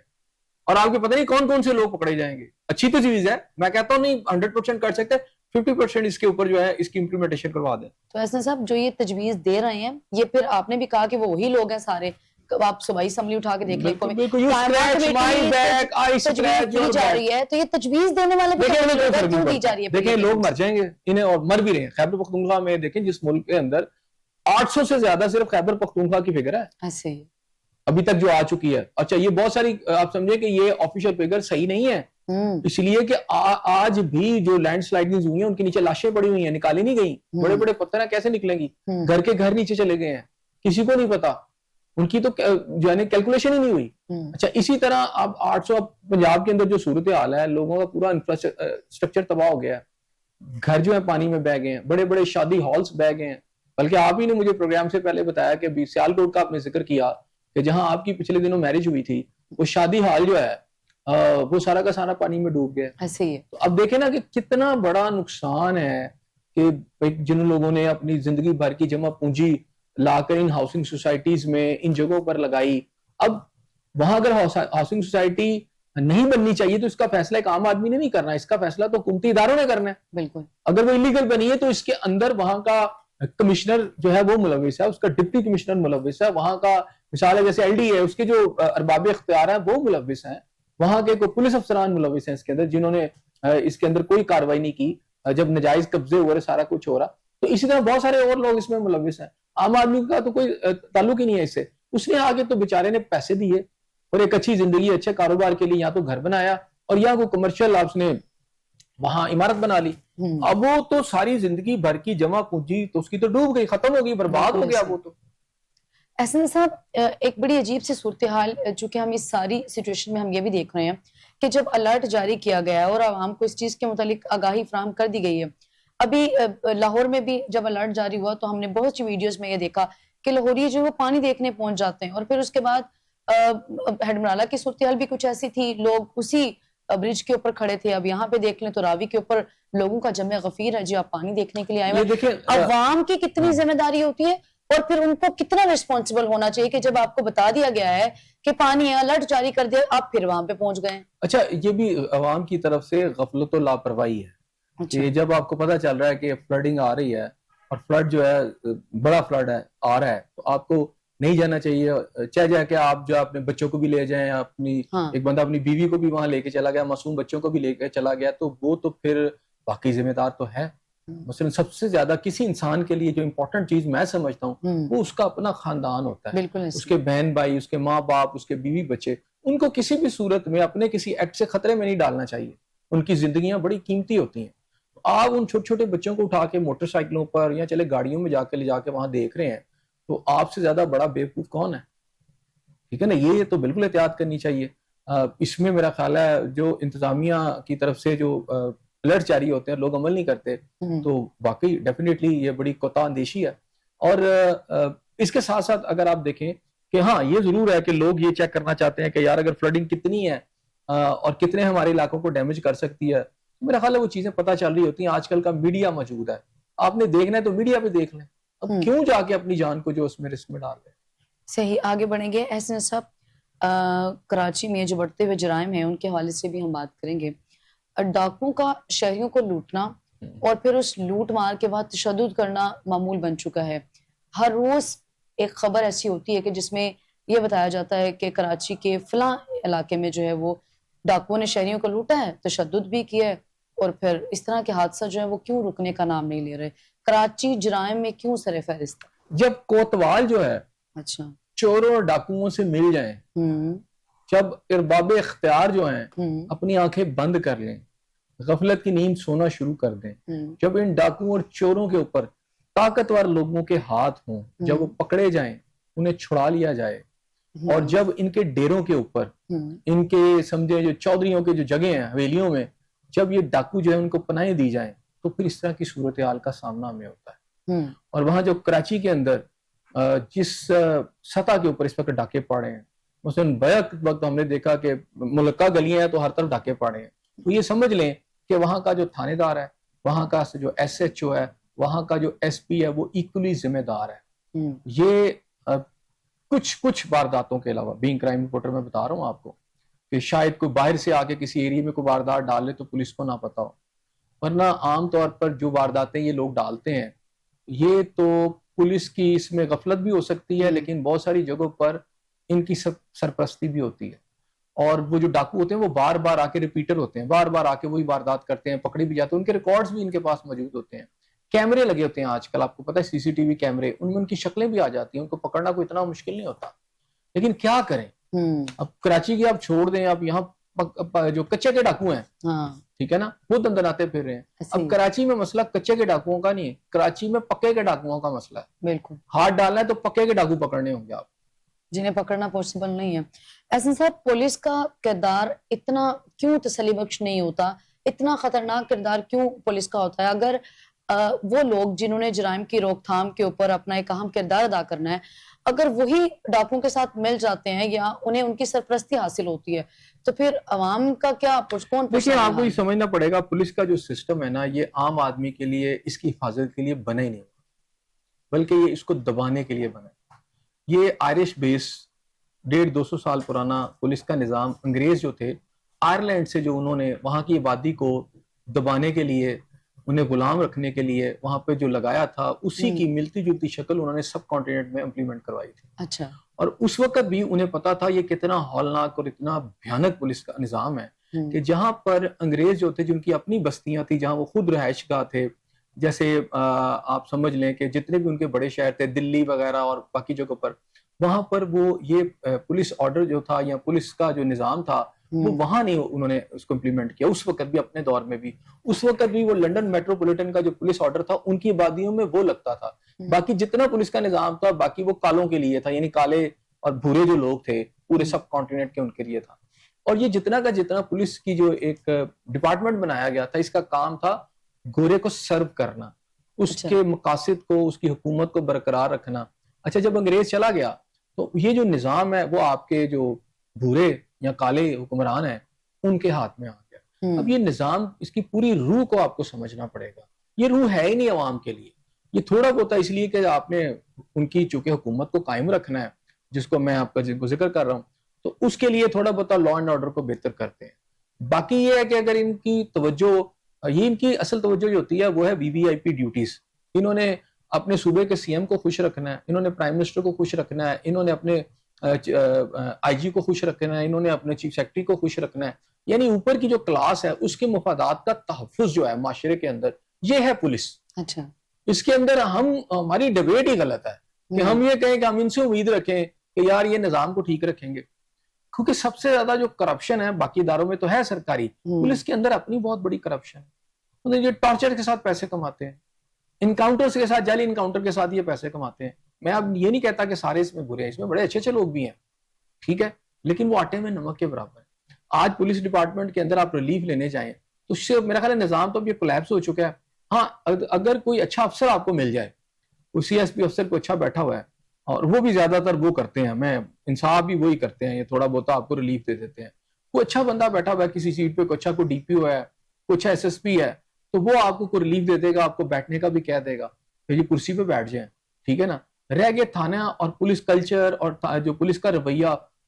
اور آپ کو پتہ نہیں کون کون سے لوگ پکڑے جائیں گے. اچھی تجویز ہے, میں کہتا ہوں نہیں 100% کر سکتے, 50% اس کے اوپر جو ہے اس کی امپلیمنٹیشن کروا دیں. تو احسن صاحب جو یہ تجویز دے رہے ہیں, یہ پھر آپ نے بھی کہا کہ وہ وہی لوگ ہیں سارے, آپ صوبائی اسمبلی اٹھا کے دیکھ لیں, جا رہی ہے, تو یہ تجویز دینے والے کیوں دی جا رہی ہے؟ دیکھیں لوگ مر جائیں گے انہیں, اور مر بھی رہے ہیں. خیبر پختونخوا میں دیکھیں جس ملک کے اندر 800 سے زیادہ صرف خیبر پختونخوا کی فگر ہے ابھی تک جو آ چکی ہے. اچھا یہ بہت ساری آپ سمجھیں کہ یہ آفیشیل فگر صحیح نہیں ہے, اس لیے کہ آج بھی جو لینڈ سلائڈنگز ہوئی ہیں ان کے نیچے لاشیں پڑی ہوئی ہیں, نکالی نہیں گئی. بڑے بڑے پتھر ہیں, کیسے نکلیں گی؟ گھر کے گھر نیچے چلے گئے ہیں, کسی کو نہیں پتا, ان کی تو جو ہے کیلکولیشن ہی نہیں ہوئی. اچھا اسی طرح اب 800 پنجاب کے اندر جو صورتحال ہے, لوگوں کا پورا انفراسٹرکچر تباہ ہو گیا ہے, گھر جو ہے پانی میں بہ گئے ہیں, بڑے بڑے شادی ہالز بہ گئے ہیں. بلکہ آپ ہی نے مجھے پروگرام سے پہلے بتایا کہ سیالکوٹ کا آپ نے ذکر کیا کہ جہاں آپ کی پچھلے دنوں میرج ہوئی تھی, وہ شادی ہال جو ہے وہ سارا کا سارا پانی میں ڈوب گیا. تو اب دیکھیں نا کہ کتنا بڑا نقصان ہے کہ جن لوگوں نے اپنی زندگی بھر کی جمع پونجی لا کر ان ہاؤسنگ سوسائٹیز میں ان جگہوں پر لگائی, اب وہاں اگر ہاؤسنگ سوسائٹی نہیں بننی چاہیے تو اس کا فیصلہ ایک عام آدمی نے نہیں کرنا, اس کا فیصلہ تو حکومتی اداروں نے کرنا ہے. بالکل, اگر وہ انلیگل بنی ہے تو اس کے اندر وہاں کا کمشنر جو ہے وہ ملوث ہے, اس کا ڈپٹی کمشنر ملوث ہے, وہاں کا مثال ہے جیسے ایل ڈی ہے اس کے جو ارباب اختیار ہیں وہ ملوث ہیں, وہاں کے کوئی پولیس افسران ملوث ہیں اس کے اندر جنہوں نے اس کے اندر کوئی کاروائی نہیں کی جب نجائز قبضے ہو رہے سارا کچھ ہو رہا. تو اسی طرح بہت سارے اور لوگ اس میں ملوث ہیں, عام آدمی کا تو کوئی تعلق ہی نہیں ہے اس سے. اس نے آگے تو بیچارے نے پیسے دیے اور ایک اچھی زندگی اچھے کاروبار کے لیے یا تو گھر بنایا اور یا کوئی کمرشل آپ نے وہاں عمارت بنا لی, اب وہ تو ساری زندگی بھر کی جمع پونجی تو اس کی تو ڈوب گئی, ختم ہو گئی, برباد ہو گیا وہ تو. احسن صاحب ایک بڑی عجیب سی صورتحال چونکہ ہم اس ساری سچویشن میں ہم یہ بھی دیکھ رہے ہیں کہ جب الرٹ جاری کیا گیا ہے اور عوام کو اس چیز کے متعلق آگاہی فراہم کر دی گئی ہے, ابھی لاہور میں بھی جب الرٹ جاری ہوا تو ہم نے بہت سی ویڈیوز میں یہ دیکھا کہ لاہوری جو وہ پانی دیکھنے پہنچ جاتے ہیں, اور پھر اس کے بعد ہڈمرالہ کی صورتحال بھی کچھ ایسی تھی, لوگ اسی برج کے اوپر کھڑے تھے. اب یہاں پہ دیکھ لیں تو راوی کے اوپر لوگوں کا جمع غفیر ہے جی, آپ پانی دیکھنے کے لیے آئے ہیں. عوام کی کتنی ذمہ داری ہوتی ہے اور پھر ان کو کتنا ریسپانسبل ہونا چاہیے کہ جب آپ کو بتا دیا گیا ہے کہ پانی ہے, الرٹ جاری کر دیا, آپ پھر وہاں پہ پہنچ گئے. اچھا یہ بھی عوام کی طرف سے غفلت و لاپرواہی ہے کہ جب آپ کو پتا چل رہا ہے کہ فلڈنگ آ رہی ہے اور فلڈ جو ہے بڑا فلڈ ہے آ رہا ہے, تو آپ کو نہیں جانا چاہیے, چاہے جا کے آپ جو اپنے بچوں کو بھی لے جائیں, اپنی ایک بندہ اپنی بیوی کو بھی وہاں لے کے چلا گیا, معصوم بچوں کو بھی لے کے چلا گیا, تو وہ تو پھر باقی ذمہ دار تو ہے. مثلا سب سے زیادہ کسی انسان کے لیے جو امپورٹنٹ چیز میں سمجھتا ہوں وہ اس کا اپنا خاندان ہوتا ہے, اس کے بہن بھائی, اس کے ماں باپ, اس کے بیوی بچے, ان کو کسی بھی صورت میں اپنے کسی ایکٹ سے خطرے میں نہیں ڈالنا چاہیے. ان کی زندگیاں بڑی قیمتی ہوتی ہیں. آپ ان چھوٹے چھوٹے بچوں کو اٹھا کے موٹر سائیکلوں پر یا چلے گاڑیوں میں جا کے لے جا کے وہاں دیکھ رہے ہیں, تو آپ سے زیادہ بڑا بیوقوف کون ہے؟ ٹھیک ہے نا, یہ تو بالکل احتیاط کرنی چاہیے. اس میں میرا خیال ہے جو انتظامیہ کی طرف سے جو الرٹ جاری ہوتے ہیں لوگ عمل نہیں کرتے, تو واقعی ڈیفینیٹلی یہ بڑی کوتاہ اندیشی ہے. اور اس کے ساتھ ساتھ اگر آپ دیکھیں کہ ہاں یہ ضرور ہے کہ لوگ یہ چیک کرنا چاہتے ہیں کہ یار اگر فلڈنگ کتنی ہے اور کتنے ہمارے علاقوں کو ڈیمیج کر سکتی ہے, میرا خیال ہے وہ چیزیں پتہ چل رہی ہوتی ہیں. آج کل کا میڈیا موجود ہے, آپ نے دیکھنا ہے تو میڈیا پہ دیکھ لیں, اب کیوں جا کے اپنی جان کو جو اس میں رسک میں ڈال رہے ہیں. صحیح, آگے بڑھیں گے. احسن صاحب کراچی میں جو بڑھتے ہوئے جرائم ہیں ان کے حوالے سے بھی ہم بات کریں گے. ڈاکوؤں کا شہریوں کو لوٹنا اور پھر اس لوٹ مار کے بعد تشدد کرنا معمول بن چکا ہے. ہر روز ایک خبر ایسی ہوتی ہے کہ جس میں یہ بتایا جاتا ہے کہ کراچی کے فلاں علاقے میں جو ہے وہ ڈاکوؤں نے شہریوں کو لوٹا ہے, تشدد بھی کیا ہے, اور پھر اس طرح کے حادثہ جو ہے وہ کیوں رکنے کا نام نہیں لے رہے؟ کراچی جرائم میں کیوں سر فہرست ہے؟ جب کوتوال جو ہے اچھا, چوروں اور ڈاکوؤں سے مل جائیں, جب ارباب اختیار جو ہیں اپنی آنکھیں بند کر لیں, غفلت کی نیند سونا شروع کر دیں, جب ان ڈاکوؤں اور چوروں کے اوپر طاقتور لوگوں کے ہاتھ ہوں, جب وہ پکڑے جائیں, انہیں چھڑا لیا جائے, اور جب ان کے ڈیروں کے اوپر, ان کے سمجھے جو چودھریوں کے جو جگہیں ہیں حویلیوں میں, جب یہ ڈاکو جو ہے ان کو پناہیں دی جائیں, تو پھر اس طرح کی صورتحال کا سامنا ہمیں ہوتا ہے. اور وہاں جو کراچی کے اندر جس سطح کے اوپر اس وقت ڈاکے پڑے ہیں, مثلاً بیک وقت ہم نے دیکھا کہ ملکہ گلیاں ہیں تو ہر طرف ڈاکے پڑے ہیں, تو یہ سمجھ لیں کہ وہاں کا جو تھانے دار ہے, وہاں کا جو ایس ایچ او ہے, وہاں کا جو ایس پی ہے, وہ ایکولی ذمہ دار ہے. یہ کچھ وارداتوں کے علاوہ, بینگ کرائم رپورٹر میں بتا رہا ہوں آپ کو, کہ شاید کوئی باہر سے آ کے کسی ایریے میں کوئی واردات ڈال لے تو پولیس کو نہ پتا ہو, ورنہ عام طور پر جو وارداتیں یہ لوگ ڈالتے ہیں, یہ تو پولیس کی اس میں غفلت بھی ہو سکتی ہے, لیکن بہت ساری جگہوں پر ان کی سرپرستی بھی ہوتی ہے. اور وہ جو ڈاکو ہوتے ہیں وہ بار بار آ کے ریپیٹر ہوتے ہیں, بار بار آ کے وہی واردات کرتے ہیں, پکڑے بھی جاتے ہیں, ان کے ریکارڈز بھی ان کے پاس موجود ہوتے ہیں, کیمرے لگے ہوتے ہیں آج کل, آپ کو پتہ ہے سی سی ٹی وی کیمرے, ان میں ان کی شکلیں بھی آ جاتی ہیں, ان کو پکڑنا کوئی اتنا مشکل نہیں ہوتا. لیکن کیا کریں, اب کراچی کی آپ چھوڑ دیں, اب یہاں جو کچے کے ڈاکو ہیں, ٹھیک ہے نا, وہ دندناتے پھر رہے ہیں. اب کراچی میں مسئلہ کچے کے ڈاکوؤں کا نہیں ہے, کراچی میں پکے کے ڈاکوؤں کا مسئلہ ہے. بالکل, ہاتھ ڈالنا ہے تو پکے کے ڈاکو پکڑنے ہوں گے آپ, جنہیں پکڑنا پاسبل نہیں ہے. احسن صاحب, پولیس کا کردار اتنا کیوں تسلی بخش نہیں ہوتا, اتنا خطرناک کردار کیوں پولیس کا ہوتا ہے؟ اگر وہ لوگ جنہوں نے جرائم کی روک تھام کے اوپر اپنا ایک اہم کردار ادا کرنا ہے, اگر وہی ڈاکوؤں کے ساتھ مل جاتے ہیں یا انہیں ان کی سرپرستی حاصل ہوتی ہے, تو پھر عوام کا کیا کون؟ دیکھیں, آپ کو یہ سمجھنا پڑے گا, پولیس کا جو سسٹم ہے نا, یہ عام آدمی کے لیے, اس کی حفاظت کے لیے بنا ہی نہیں, بلکہ یہ اس کو دبانے کے لیے بنا ہے. یہ آئرش بیس 150-200 سال پرانا پولیس کا نظام, انگریز جو تھے آئرلینڈ سے, جو انہوں نے وہاں کی آبادی کو دبانے کے لیے, انہیں غلام رکھنے کے لیے وہاں پہ جو لگایا تھا, اسی کی ملتی جلتی شکل انہوں نے سب کانٹیننٹ میں امپلیمنٹ کروائی تھی. اچھا, اور اس وقت بھی انہیں پتا تھا یہ کتنا ہولناک اور اتنا بھیانک پولیس کا نظام ہے, کہ جہاں پر انگریز جو تھے, جن کی اپنی بستیاں تھیں, جہاں وہ خود رہائش گاہ تھے, جیسے آپ سمجھ لیں کہ جتنے بھی ان کے بڑے شہر تھے, دلی وغیرہ اور باقی جگہوں پر, وہاں پر وہ یہ پولیس آرڈر جو تھا یا پولیس کا جو نظام تھا, وہ وہاں نہیں انہوں نے اس کو امپلیمنٹ کیا. اس وقت بھی, اپنے دور میں بھی, اس وقت بھی وہ لنڈن میٹروپولیٹن کا جو پولیس آرڈر تھا, ان کی آبادیوں میں وہ لگتا تھا. باقی جتنا پولیس کا نظام تھا, باقی وہ کالوں کے لیے تھا, یعنی کالے اور بھورے جو لوگ تھے پورے سب کانٹیننٹ کے, ان کے لیے تھا. اور یہ جتنا کا جتنا پولیس کی جو ایک ڈپارٹمنٹ بنایا گیا تھا, اس کا کام تھا گورے کو سرو کرنا, اس کے مقاصد کو, اس کی حکومت کو برقرار رکھنا. اچھا, جب انگریز چلا گیا تو یہ جو نظام ہے وہ آپ کے جو بھورے یا کالے حکمران ہیں ان کے ہاتھ میں آ گیا. اب یہ نظام, اس کی پوری روح کو آپ کو سمجھنا پڑے گا. یہ روح ہے ہی نہیں عوام کے لیے, یہ تھوڑا بہت اس لیے کہ آپ نے ان کی چونکہ حکومت کو قائم رکھنا ہے, جس کو میں آپ کا ذکر کر رہا ہوں, تو اس کے لیے تھوڑا بہت لا اینڈ آرڈر کو بہتر کرتے ہیں. باقی یہ ہے کہ اگر ان کی توجہ, یہ ان کی اصل توجہ جو ہوتی ہے وہ ہے وی وی آئی پی ڈیوٹیز. انہوں نے اپنے صوبے کے سی ایم کو خوش رکھنا ہے, انہوں نے پرائم منسٹر کو خوش رکھنا ہے, انہوں نے اپنے آئی جی کو خوش رکھنا ہے, انہوں نے اپنے چیف سیکرٹری کو خوش رکھنا ہے. یعنی اوپر کی جو کلاس ہے اس کے مفادات کا تحفظ جو ہے معاشرے کے اندر, یہ ہے پولیس. اچھا, اس کے اندر ہماری ڈیبیٹ ہی غلط ہے کہ ہم یہ کہیں کہ ہم ان سے امید رکھیں کہ یار یہ نظام کو ٹھیک رکھیں گے, کیونکہ سب سے زیادہ جو کرپشن ہے باقی اداروں میں تو ہے سرکاری, پولیس کے اندر اپنی بہت بڑی کرپشن ہے. یہ ٹارچر کے ساتھ پیسے کماتے ہیں, انکاؤنٹرز کے ساتھ, جعلی انکاؤنٹر کے ساتھ یہ پیسے کماتے ہیں. میں اب یہ نہیں کہتا کہ سارے اس میں برے ہیں, اس میں بڑے اچھے اچھے لوگ بھی ہیں, ٹھیک ہے, لیکن وہ آٹے میں نمک کے برابر ہے. آج پولیس ڈپارٹمنٹ کے اندر آپ ریلیف لینے جائیں تو اس سے میرا خیال ہے نظام تو اب یہ کولیپس ہو چکا ہے. ہاں, اگر کوئی اچھا افسر آپ کو مل جائے, کوئی سی ایس پی افسر کو اچھا بیٹھا ہوا ہے, اور وہ بھی زیادہ تر وہ کرتے ہیں, میں انصاف بھی وہی کرتے ہیں, یہ تھوڑا بہت آپ کو ریلیف دے دیتے ہیں. کوئی اچھا بندہ بیٹھا ہوا ہے کسی سیٹ پہ, کوئی اچھا کوئی ڈی پی او ہے, کوئی اچھا ایس ایس پی ہے, تو وہ آپ کو کوئی ریلیف دے دے گا, آپ کو بیٹھنے کا بھی کہہ دے گا کہ یہ کرسی پہ بیٹھ جائیں, ٹھیک ہے نا. رہ گئے تھانہ اور پولیس کلچر اور جو پولیس کا رویہ,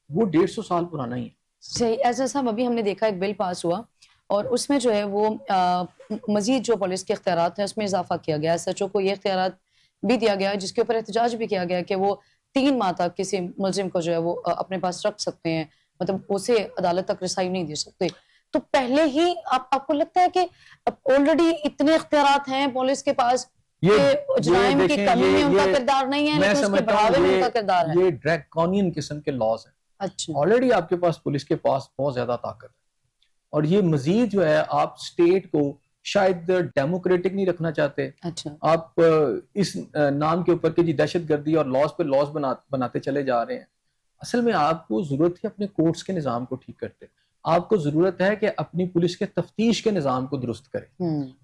وہ 150 سال پرانا ہی ہے. صحیح. ایسا صاحب, ابھی ہم نے دیکھا ایک بل پاس ہوا اور اس میں جو ہے وہ مزید جو پولیس کے اختیارات ہیں اس میں اضافہ کیا گیا. ایس ایچ او کو یہ اختیارات بھی دیا گیا جس کے اوپر احتجاج بھی کیا گیا کہ وہ 3 ماہ تک کسی ملزم کو جو ہے وہ اپنے پاس رکھ سکتے ہیں مطلب اسے عدالت تک رسائی نہیں دے سکتے. تو پہلے ہی آپ کو لگتا ہے کہ آلریڈی اتنے اختیارات ہیں پولیس کے پاس کہ جرائم کی کمی میں ان کا کردار نہیں ہے لیکن اس کے بڑھاوے میں ان کا کردار ہے؟ یہ ڈریکونین قسم کے لاز ہیں. اچھا آلریڈی آپ کے پاس پولیس کے پاس بہت زیادہ طاقت ہے, اور یہ مزید جو ہے آپ اسٹیٹ کو شاید ڈیموکریٹک نہیں رکھنا چاہتے. اچھا آپ اس نام کے اوپر کہ جی دہشت گردی اور لاز پہ لاز بناتے چلے جا رہے ہیں. اصل میں آپ کو ضرورت ہے اپنے کورٹس کے نظام کو ٹھیک کرتے, آپ کو ضرورت ہے کہ اپنی پولیس کے تفتیش کے نظام کو درست کرے.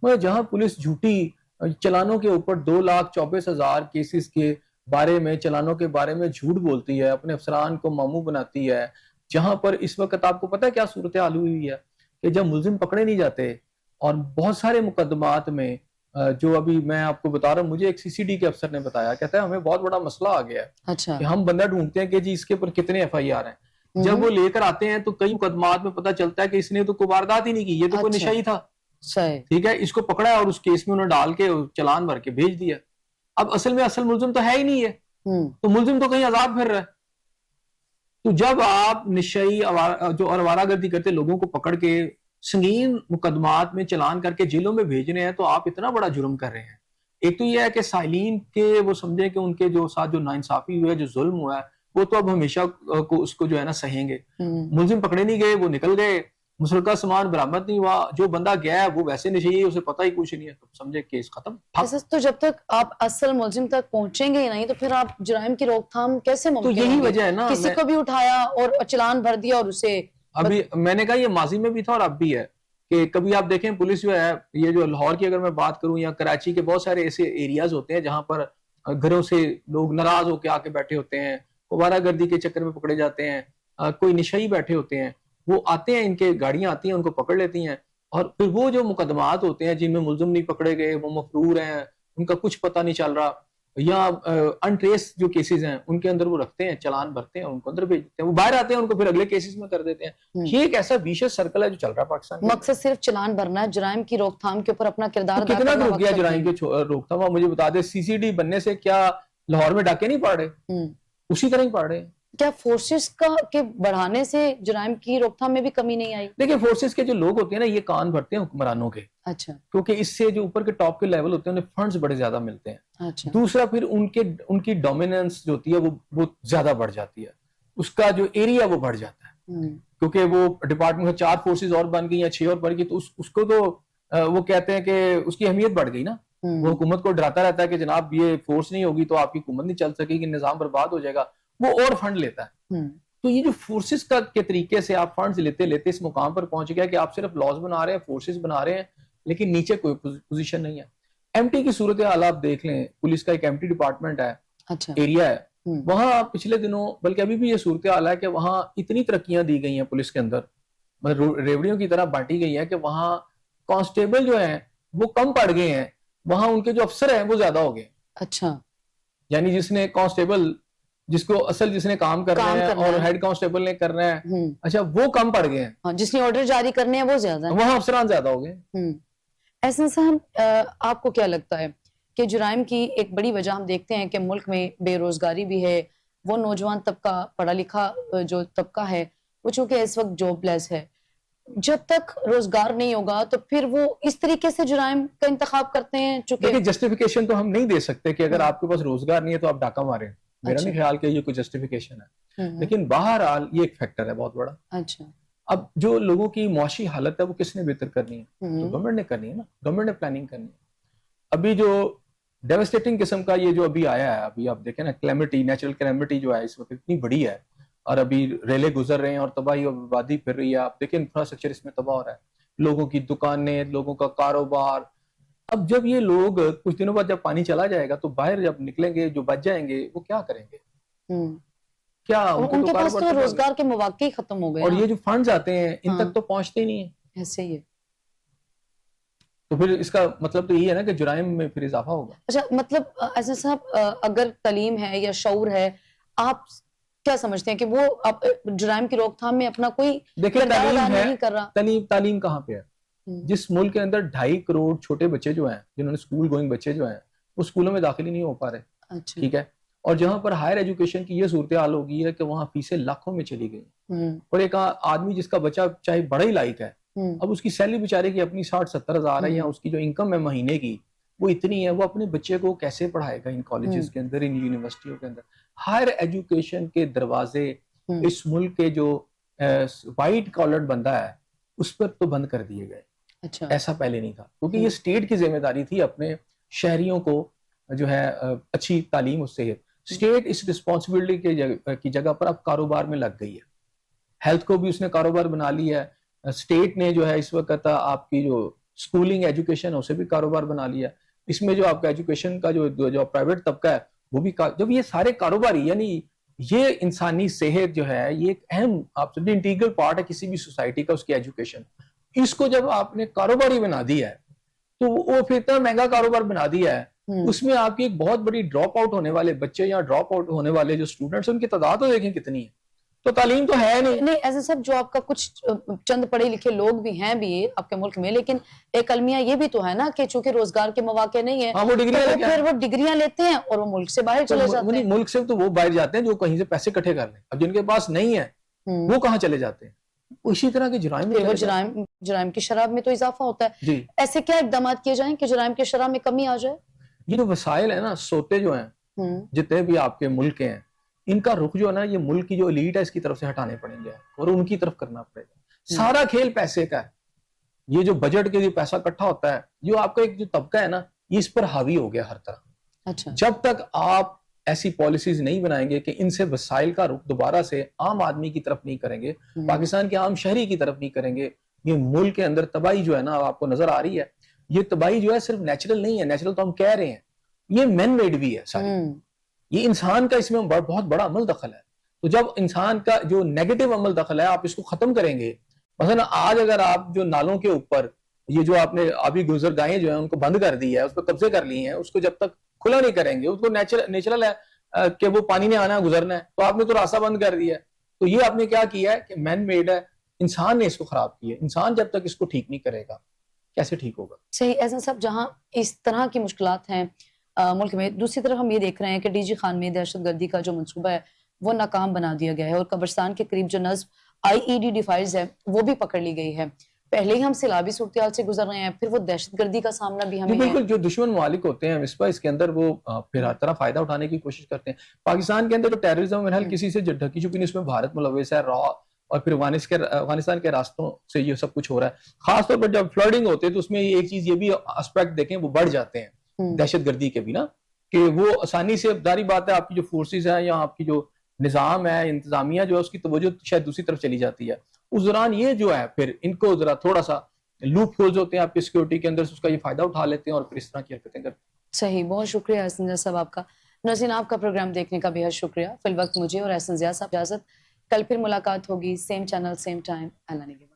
مگر جہاں پولیس جھوٹی چلانوں کے اوپر 2,24,000 کیسز کے بارے میں, چلانوں کے بارے میں جھوٹ بولتی ہے, اپنے افسران کو ماموں بناتی ہے, جہاں پر اس وقت آپ کو پتہ ہے کیا صورتحال ہوئی ہے کہ جب ملزم پکڑے نہیں جاتے, اور بہت سارے مقدمات میں جو ابھی میں آپ کو بتا رہا ہوں, مجھے ایک سی سی ڈی کے افسر نے بتایا, کہتا ہے ہمیں بہت بڑا مسئلہ آ گیا ہے. اچھا کہ ہم بندہ ڈھونڈتے ہیں کہ جی اس کے اوپر کتنے ایف آئی آر ہیں, جب وہ لے کر آتے ہیں تو کئی مقدمات میں پتہ چلتا ہے کہ اس نے تو کوئی واردات ہی نہیں کی, یہ تو کوئی نشہ ہی تھا. ٹھیک ہے, اس کو پکڑا اور اس کیس میں انہوں نے ڈال کے چلان بھر کے بھیج دیا. اب اصل میں اصل ملزم تو ہے ہی نہیں ہے, تو ملزم تو کہیں آزاد پھر رہا ہے. تو جب آپ نشئی جو آوارہ گردی کرتے لوگوں کو پکڑ کے سنگین مقدمات میں چلان کر کے جیلوں میں بھیج رہے ہیں, تو آپ اتنا بڑا جرم کر رہے ہیں. ایک تو یہ ہے کہ سائلین کے وہ سمجھیں کہ ان کے جو ساتھ جو ناانصافی ہوئی ہے, جو ظلم ہوا ہے, وہ تو اب ہمیشہ کو اس کو جو ہے نا سہیں گے. ملزم پکڑے نہیں گئے, وہ نکل گئے, مسلکہ سامان برآمد نہیں ہوا, جو بندہ گیا ہے وہ ویسے نشئی ہے, اسے پتہ ہی کچھ نہیں ہے, تو سمجھے کیس ختم. تو جب تک آپ اصل ملزم تک پہنچیں گے ہی نہیں تو پھر آپ جرائم کی روک تھام کیسے ممکن تو یہی وجہ ہے نا, کسی کو بھی اٹھایا اور چلان بھر دیا اور اسے ابھی میں نے کہا یہ ماضی میں بھی تھا اور اب بھی ہے کہ کبھی آپ دیکھیں پولیس جو ہے, یہ جو لاہور کی اگر میں بات کروں یا کراچی کے بہت سارے ایسے ایریاز ہوتے ہیں جہاں پر گھروں سے لوگ ناراض ہو کے آ کے بیٹھے ہوتے ہیں, آوارہ گردی کے چکر میں پکڑے جاتے ہیں, کوئی نشئی بیٹھے ہوتے ہیں, وہ آتے ہیں, ان کے گاڑیاں آتی ہیں, ان کو پکڑ لیتی ہیں, اور پھر وہ جو مقدمات ہوتے ہیں جن میں ملزم نہیں پکڑے گئے, وہ مفرور ہیں, ان کا کچھ پتہ نہیں چل رہا, یا انٹریس جو کیسز ہیں ان کے اندر وہ رکھتے ہیں, چلان بھرتے ہیں, ان کو اندر بھیج دیتے ہیں, وہ باہر آتے ہیں, ان کو پھر اگلے کیسز میں کر دیتے ہیں. یہ ایک ایسا ویشس سرکل ہے جو چل رہا ہے پاکستان. مقصد صرف چلان بھرنا ہے, جرائم کی روک تھام کے اوپر اپنا کردار ادا کرنا. کتنا رک گیا جرائم کی روک تھام؟ مجھے بتا دیں, سی سی ڈی بننے سے کیا لاہور میں ڈاکے نہیں پڑ رہے؟ اسی طرح ہی پڑ رہے ہیں. کیا فورسز کا کے بڑھانے سے جرائم کی روک تھام میں بھی کمی نہیں آئی؟ دیکھیں فورسز کے جو لوگ ہوتے ہیں نا, یہ کان بھرتے ہیں حکمرانوں کے. اچھا. کیونکہ اس سے جو اوپر کے ٹاپ کے لیول ہوتے ہیں انہیں فنڈز بڑے زیادہ ملتے ہیں. اچھا. دوسرا پھر ان کی ڈومیننس جو ہوتی ہے وہ زیادہ بڑھ جاتی ہے, اس کا جو ایریا وہ بڑھ جاتا ہے, کیونکہ وہ ڈپارٹمنٹ 4 فورسز اور بن گئی یا 6 اور بن گئی, تو اس کو تو وہ کہتے ہیں کہ اس کی اہمیت بڑھ گئی نا. وہ حکومت کو ڈراتا رہتا ہے کہ جناب یہ فورس نہیں ہوگی تو آپ کی حکومت نہیں چل سکے گی, نظام برباد ہو جائے گا, وہ اور فنڈ لیتا ہے. تو یہ جو فورسز کے طریقے سے آپ فنڈز لیتے لیتے اس مقام پر پہنچ گیا کہ آپ صرف لاز بنا رہے ہیں, فورسز بنا رہے ہیں, لیکن نیچے کوئی پوزیشن نہیں ہے. ایم ٹی کی صورتحال آپ دیکھ لیں, پولیس کا ایک ایم ٹی ڈپارٹمنٹ ہے, ایریا ہے, وہاں پچھلے دنوں بلکہ ابھی بھی یہ صورتحال ہے کہ وہاں اتنی ترقیاں دی گئی ہیں پولیس کے اندر, ریوڑیوں کی طرح بانٹی گئی ہے کہ وہاں کانسٹیبل جو ہیں وہ کم پڑ گئے ہیں, وہاں ان کے جو افسر ہیں وہ زیادہ ہو گئے. اچھا. یعنی جس نے کانسٹیبل جس نے کام کرنا ہے اور ہیڈ کانسٹیبل نے کرنا ہے, اچھا وہ کم پڑ گئے ہیں, جس نے آرڈر جاری کرنے ہیں وہ زیادہ ہیں, وہاں افسران زیادہ ہو گئے. احسن صاحب, آپ کو کیا لگتا ہے کہ جرائم کی ایک بڑی وجہ ہم دیکھتے ہیں کہ ملک میں بے روزگاری بھی ہے, وہ نوجوان طبقہ, پڑھا لکھا جو طبقہ ہے وہ چونکہ اس وقت جاب لیس ہے, جب تک روزگار نہیں ہوگا تو پھر وہ اس طریقے سے جرائم کا انتخاب کرتے ہیں. چونکہ جسٹیفیکیشن تو ہم نہیں دے سکتے کہ اگر آپ کے پاس روزگار نہیں ہے تو آپ ڈاکہ ماریں, میرا نہیں خیال کہ یہ کوئی جسٹیفیکیشن ہے, لیکن بہرحال یہ ایک فیکٹر ہے بہت بڑا. اچھا. اب جو لوگوں کی معاشی حالت ہے وہ کس نے بہتر کرنی ہے؟ تو گورنمنٹ نے کرنی ہے نا, گورنمنٹ نے پلاننگ کرنی ہے. ابھی جو ڈیوسٹیٹنگ قسم کا یہ جو ابھی آیا ہے, ابھی آپ دیکھیں نا کلیمٹی, نیچرل کلیمٹی جو ہے اس وقت اتنی بڑی ہے, اور ابھی ریلے گزر رہے ہیں اور تباہی اور بربادی پھر رہی ہے. آپ دیکھیں انفراسٹرکچر اس میں تباہ ہو رہا ہے, لوگوں کی دکانیں, لوگوں کا کاروبار. اب جب یہ لوگ کچھ دنوں بعد جب پانی چلا جائے گا تو باہر جب نکلیں گے, جو بچ جائیں گے وہ کیا کریں گے؟ کیا ان کے پاس تو روزگار کے مواقع ہی ختم ہو گئے, اور یہ جو فنڈز آتے ہیں ان تک تو پہنچتے ہی نہیں ہیں. ایسے ہی ہے. تو پھر اس کا مطلب تو یہ ہے نا کہ جرائم میں پھر اضافہ ہوگا. اچھا, مطلب ایسا صاحب اگر تعلیم ہے یا شعور ہے, آپ کیا سمجھتے ہیں کہ وہ جرائم کی روک تھام میں اپنا کوئی کردار ادا نہیں کر رہا؟ تعلیم کہاں پہ ہے؟ جس ملک کے اندر 2.5 کروڑ چھوٹے بچے جو ہیں, جنہوں نے اسکول گوئنگ بچے جو ہیں, وہ اسکولوں میں داخل ہی نہیں ہو پا رہے. ٹھیک ہے, اور جہاں پر ہائر ایجوکیشن کی یہ صورتحال ہو گئی ہے کہ وہاں فیسیں لاکھوں میں چلی گئی، اور ایک آدمی جس کا بچہ چاہے بڑا ہی لائق ہے، اب اس کی سیلری بیچارے کی اپنی 60-70 ہزار ہے، یا اس کی جو انکم ہے مہینے کی وہ اتنی ہے، وہ اپنے بچے کو کیسے پڑھائے گا ان کالجز کے اندر، ان یونیورسٹیوں کے اندر؟ ہائر ایجوکیشن کے دروازے اس ملک کے جو وائٹ کالرڈ بندہ ہے اس پر تو بند کر دیے گئے. اچھا، ایسا پہلے نہیں تھا، کیونکہ یہ اسٹیٹ کی ذمہ داری تھی اپنے شہریوں کو جو ہے اچھی تعلیم اس سے. اسٹیٹ اس رسپانسبلٹی کی جگہ پر اب کاروبار میں لگ گئی ہے. ہیلتھ کو بھی اس نے کاروبار بنا لی ہے. اسٹیٹ نے جو ہے اس وقت آپ کی جو اسکولنگ ایجوکیشن ہے اسے بھی کاروبار بنا لیا. اس میں جو آپ کا ایجوکیشن کا جو پرائیویٹ طبقہ ہے وہ بھی جب یہ سارے کاروباری، یعنی یہ انسانی صحت جو ہے یہ ایک اہم آپ سے انٹیگرل پارٹ ہے کسی بھی سوسائٹی کا، اس کی ایجوکیشن. اس کو جب آپ نے کاروباری بنا دیا ہے تو وہ پھر اتنا مہنگا کاروبار بنا دیا ہے، اس میں آپ کی ایک بہت بڑی ڈراپ آؤٹ ہونے والے بچے یا ڈراپ آؤٹ ہونے والے جو اسٹوڈنٹس ان کی تعداد تو دیکھیں کتنی ہے. تو تعلیم تو ہے نہیں. ایسا سب جو آپ کا کچھ چند پڑھے لکھے لوگ بھی ہیں بھی آپ کے ملک میں، لیکن ایک المیہ یہ بھی تو ہے نا کہ چونکہ روزگار کے مواقع نہیں ہے وہ ڈگریاں لیتے ہیں اور وہ ملک سے باہر چلے جاتے ہیں. ملک سے تو وہ باہر جاتے ہیں جو کہیں سے پیسے اکٹھے کر لیں. اب جن کے پاس نہیں ہے وہ کہاں چلے جاتے ہیں؟ اسی طرح کے جرائم کی شرح میں تو اضافہ ہوتا ہے. ایسے کیا اقدامات کیے جائیں کہ جرائم کی شرح میں کمی آ جائے؟ یہ جو وسائل ہیں نا، سوتے جو ہیں جتنے بھی آپ کے ملک ہیں، ان کا رخ جو ہے نا یہ ملک کی جو ایلیٹ ہے اس کی طرف سے ہٹانے پڑیں گے اور ان کی طرف کرنا پڑے گا. سارا کھیل پیسے کا ہے. یہ جو بجٹ کے لیے پیسہ اکٹھا ہوتا ہے، جو آپ کا ایک جو طبقہ ہے نا یہ اس پر حاوی ہو گیا ہر طرح. اچھا، جب تک آپ ایسی پالیسیز نہیں بنائیں گے کہ ان سے وسائل کا رخ دوبارہ سے عام آدمی کی طرف نہیں کریں گے، پاکستان کے عام شہری کی طرف نہیں کریں گے، یہ ملک کے اندر تباہی جو ہے نا آپ کو نظر آ رہی ہے. یہ تباہی جو ہے صرف نیچرل نہیں ہے، نیچرل تو ہم کہہ رہے ہیں، یہ مین میڈ بھی ہے ساری. یہ انسان کا اس میں بہت بڑا عمل دخل ہے. تو جب انسان کا جو نیگیٹو عمل دخل ہے آپ اس کو ختم کریں گے، مثلا آج اگر آپ جو نالوں کے اوپر یہ جو آپ نے آبی گزرگاہیں جو ہیں ان کو بند کر دی ہے، اس پہ قبضے کر لی ہیں، اس کو جب تک کھلا نہیں کریں گے، اس کو نیچرل ہے کہ وہ پانی نے آنا ہے گزرنا ہے، تو آپ نے تو راستہ بند کر دیا ہے. تو یہ آپ نے کیا کیا ہے کہ مین میڈ ہے، انسان نے اس کو خراب کیا ہے. انسان جب تک اس کو ٹھیک نہیں کرے گا کیسے ٹھیک ہوگا؟ صحیح. ایسا سب جہاں اس طرح کی مشکلات ہیں ملک میں، دوسری طرف ہم یہ دیکھ رہے ہیں کہ ڈی جی خان میں دہشت گردی کا جو منصوبہ ہے وہ ناکام بنا دیا گیا ہے، اور قبرستان کے قریب جو نصب IED ڈیوائس ہے وہ بھی پکڑ لی گئی ہے. پہلے ہی ہم سیلابی صورتحال سے گزر رہے ہیں، پھر وہ دہشت گردی کا سامنا بھی ہمیں ہے. بالکل، جو دشمن ممالک ہوتے ہیں اس کے اندر وہ پھر ہر طرح فائدہ اٹھانے کی کوشش کرتے ہیں. پاکستان کے اندر جو ٹیررزم ہے کسی سے ڈھکی چھپی نہیں، اس میں بھارت ملوث ہے، اور پھر افغانستان کے راستوں سے یہ سب کچھ ہو رہا ہے. خاص طور پر جب فلڈنگ ہوتے ہیں تو اس میں ایک چیز یہ بھی اسپیکٹ دیکھیں وہ بڑھ جاتے ہیں دہشت گردی کے بھی نا، کہ وہ آسانی سے، ظاہری بات ہے آپ کی جو فورسز ہیں یا آپ کی جو نظام ہے، انتظامیہ جو ہے اس کی توجہ شاید دوسری طرف چلی جاتی ہے. اس دوران یہ جو ہے پھر ان کو ذرا تھوڑا سا لوپ ہولز ہوتے ہیں آپ کی سیکورٹی کے اندر، اس کا یہ فائدہ اٹھا لیتے ہیں اور پھر اس طرح کی حرکتیں کرتے ہیں. صحیح. بہت شکریہ احسن زیاں صاحب آپ کا. ناظرین، آپ کا پروگرام دیکھنے کا بہت شکریہ. فی الوقت مجھے اور احسن زیاں صاحب اجازت. کل پھر ملاقات ہوگی، سیم چینل سیم ٹائم. اللہ نگہبان.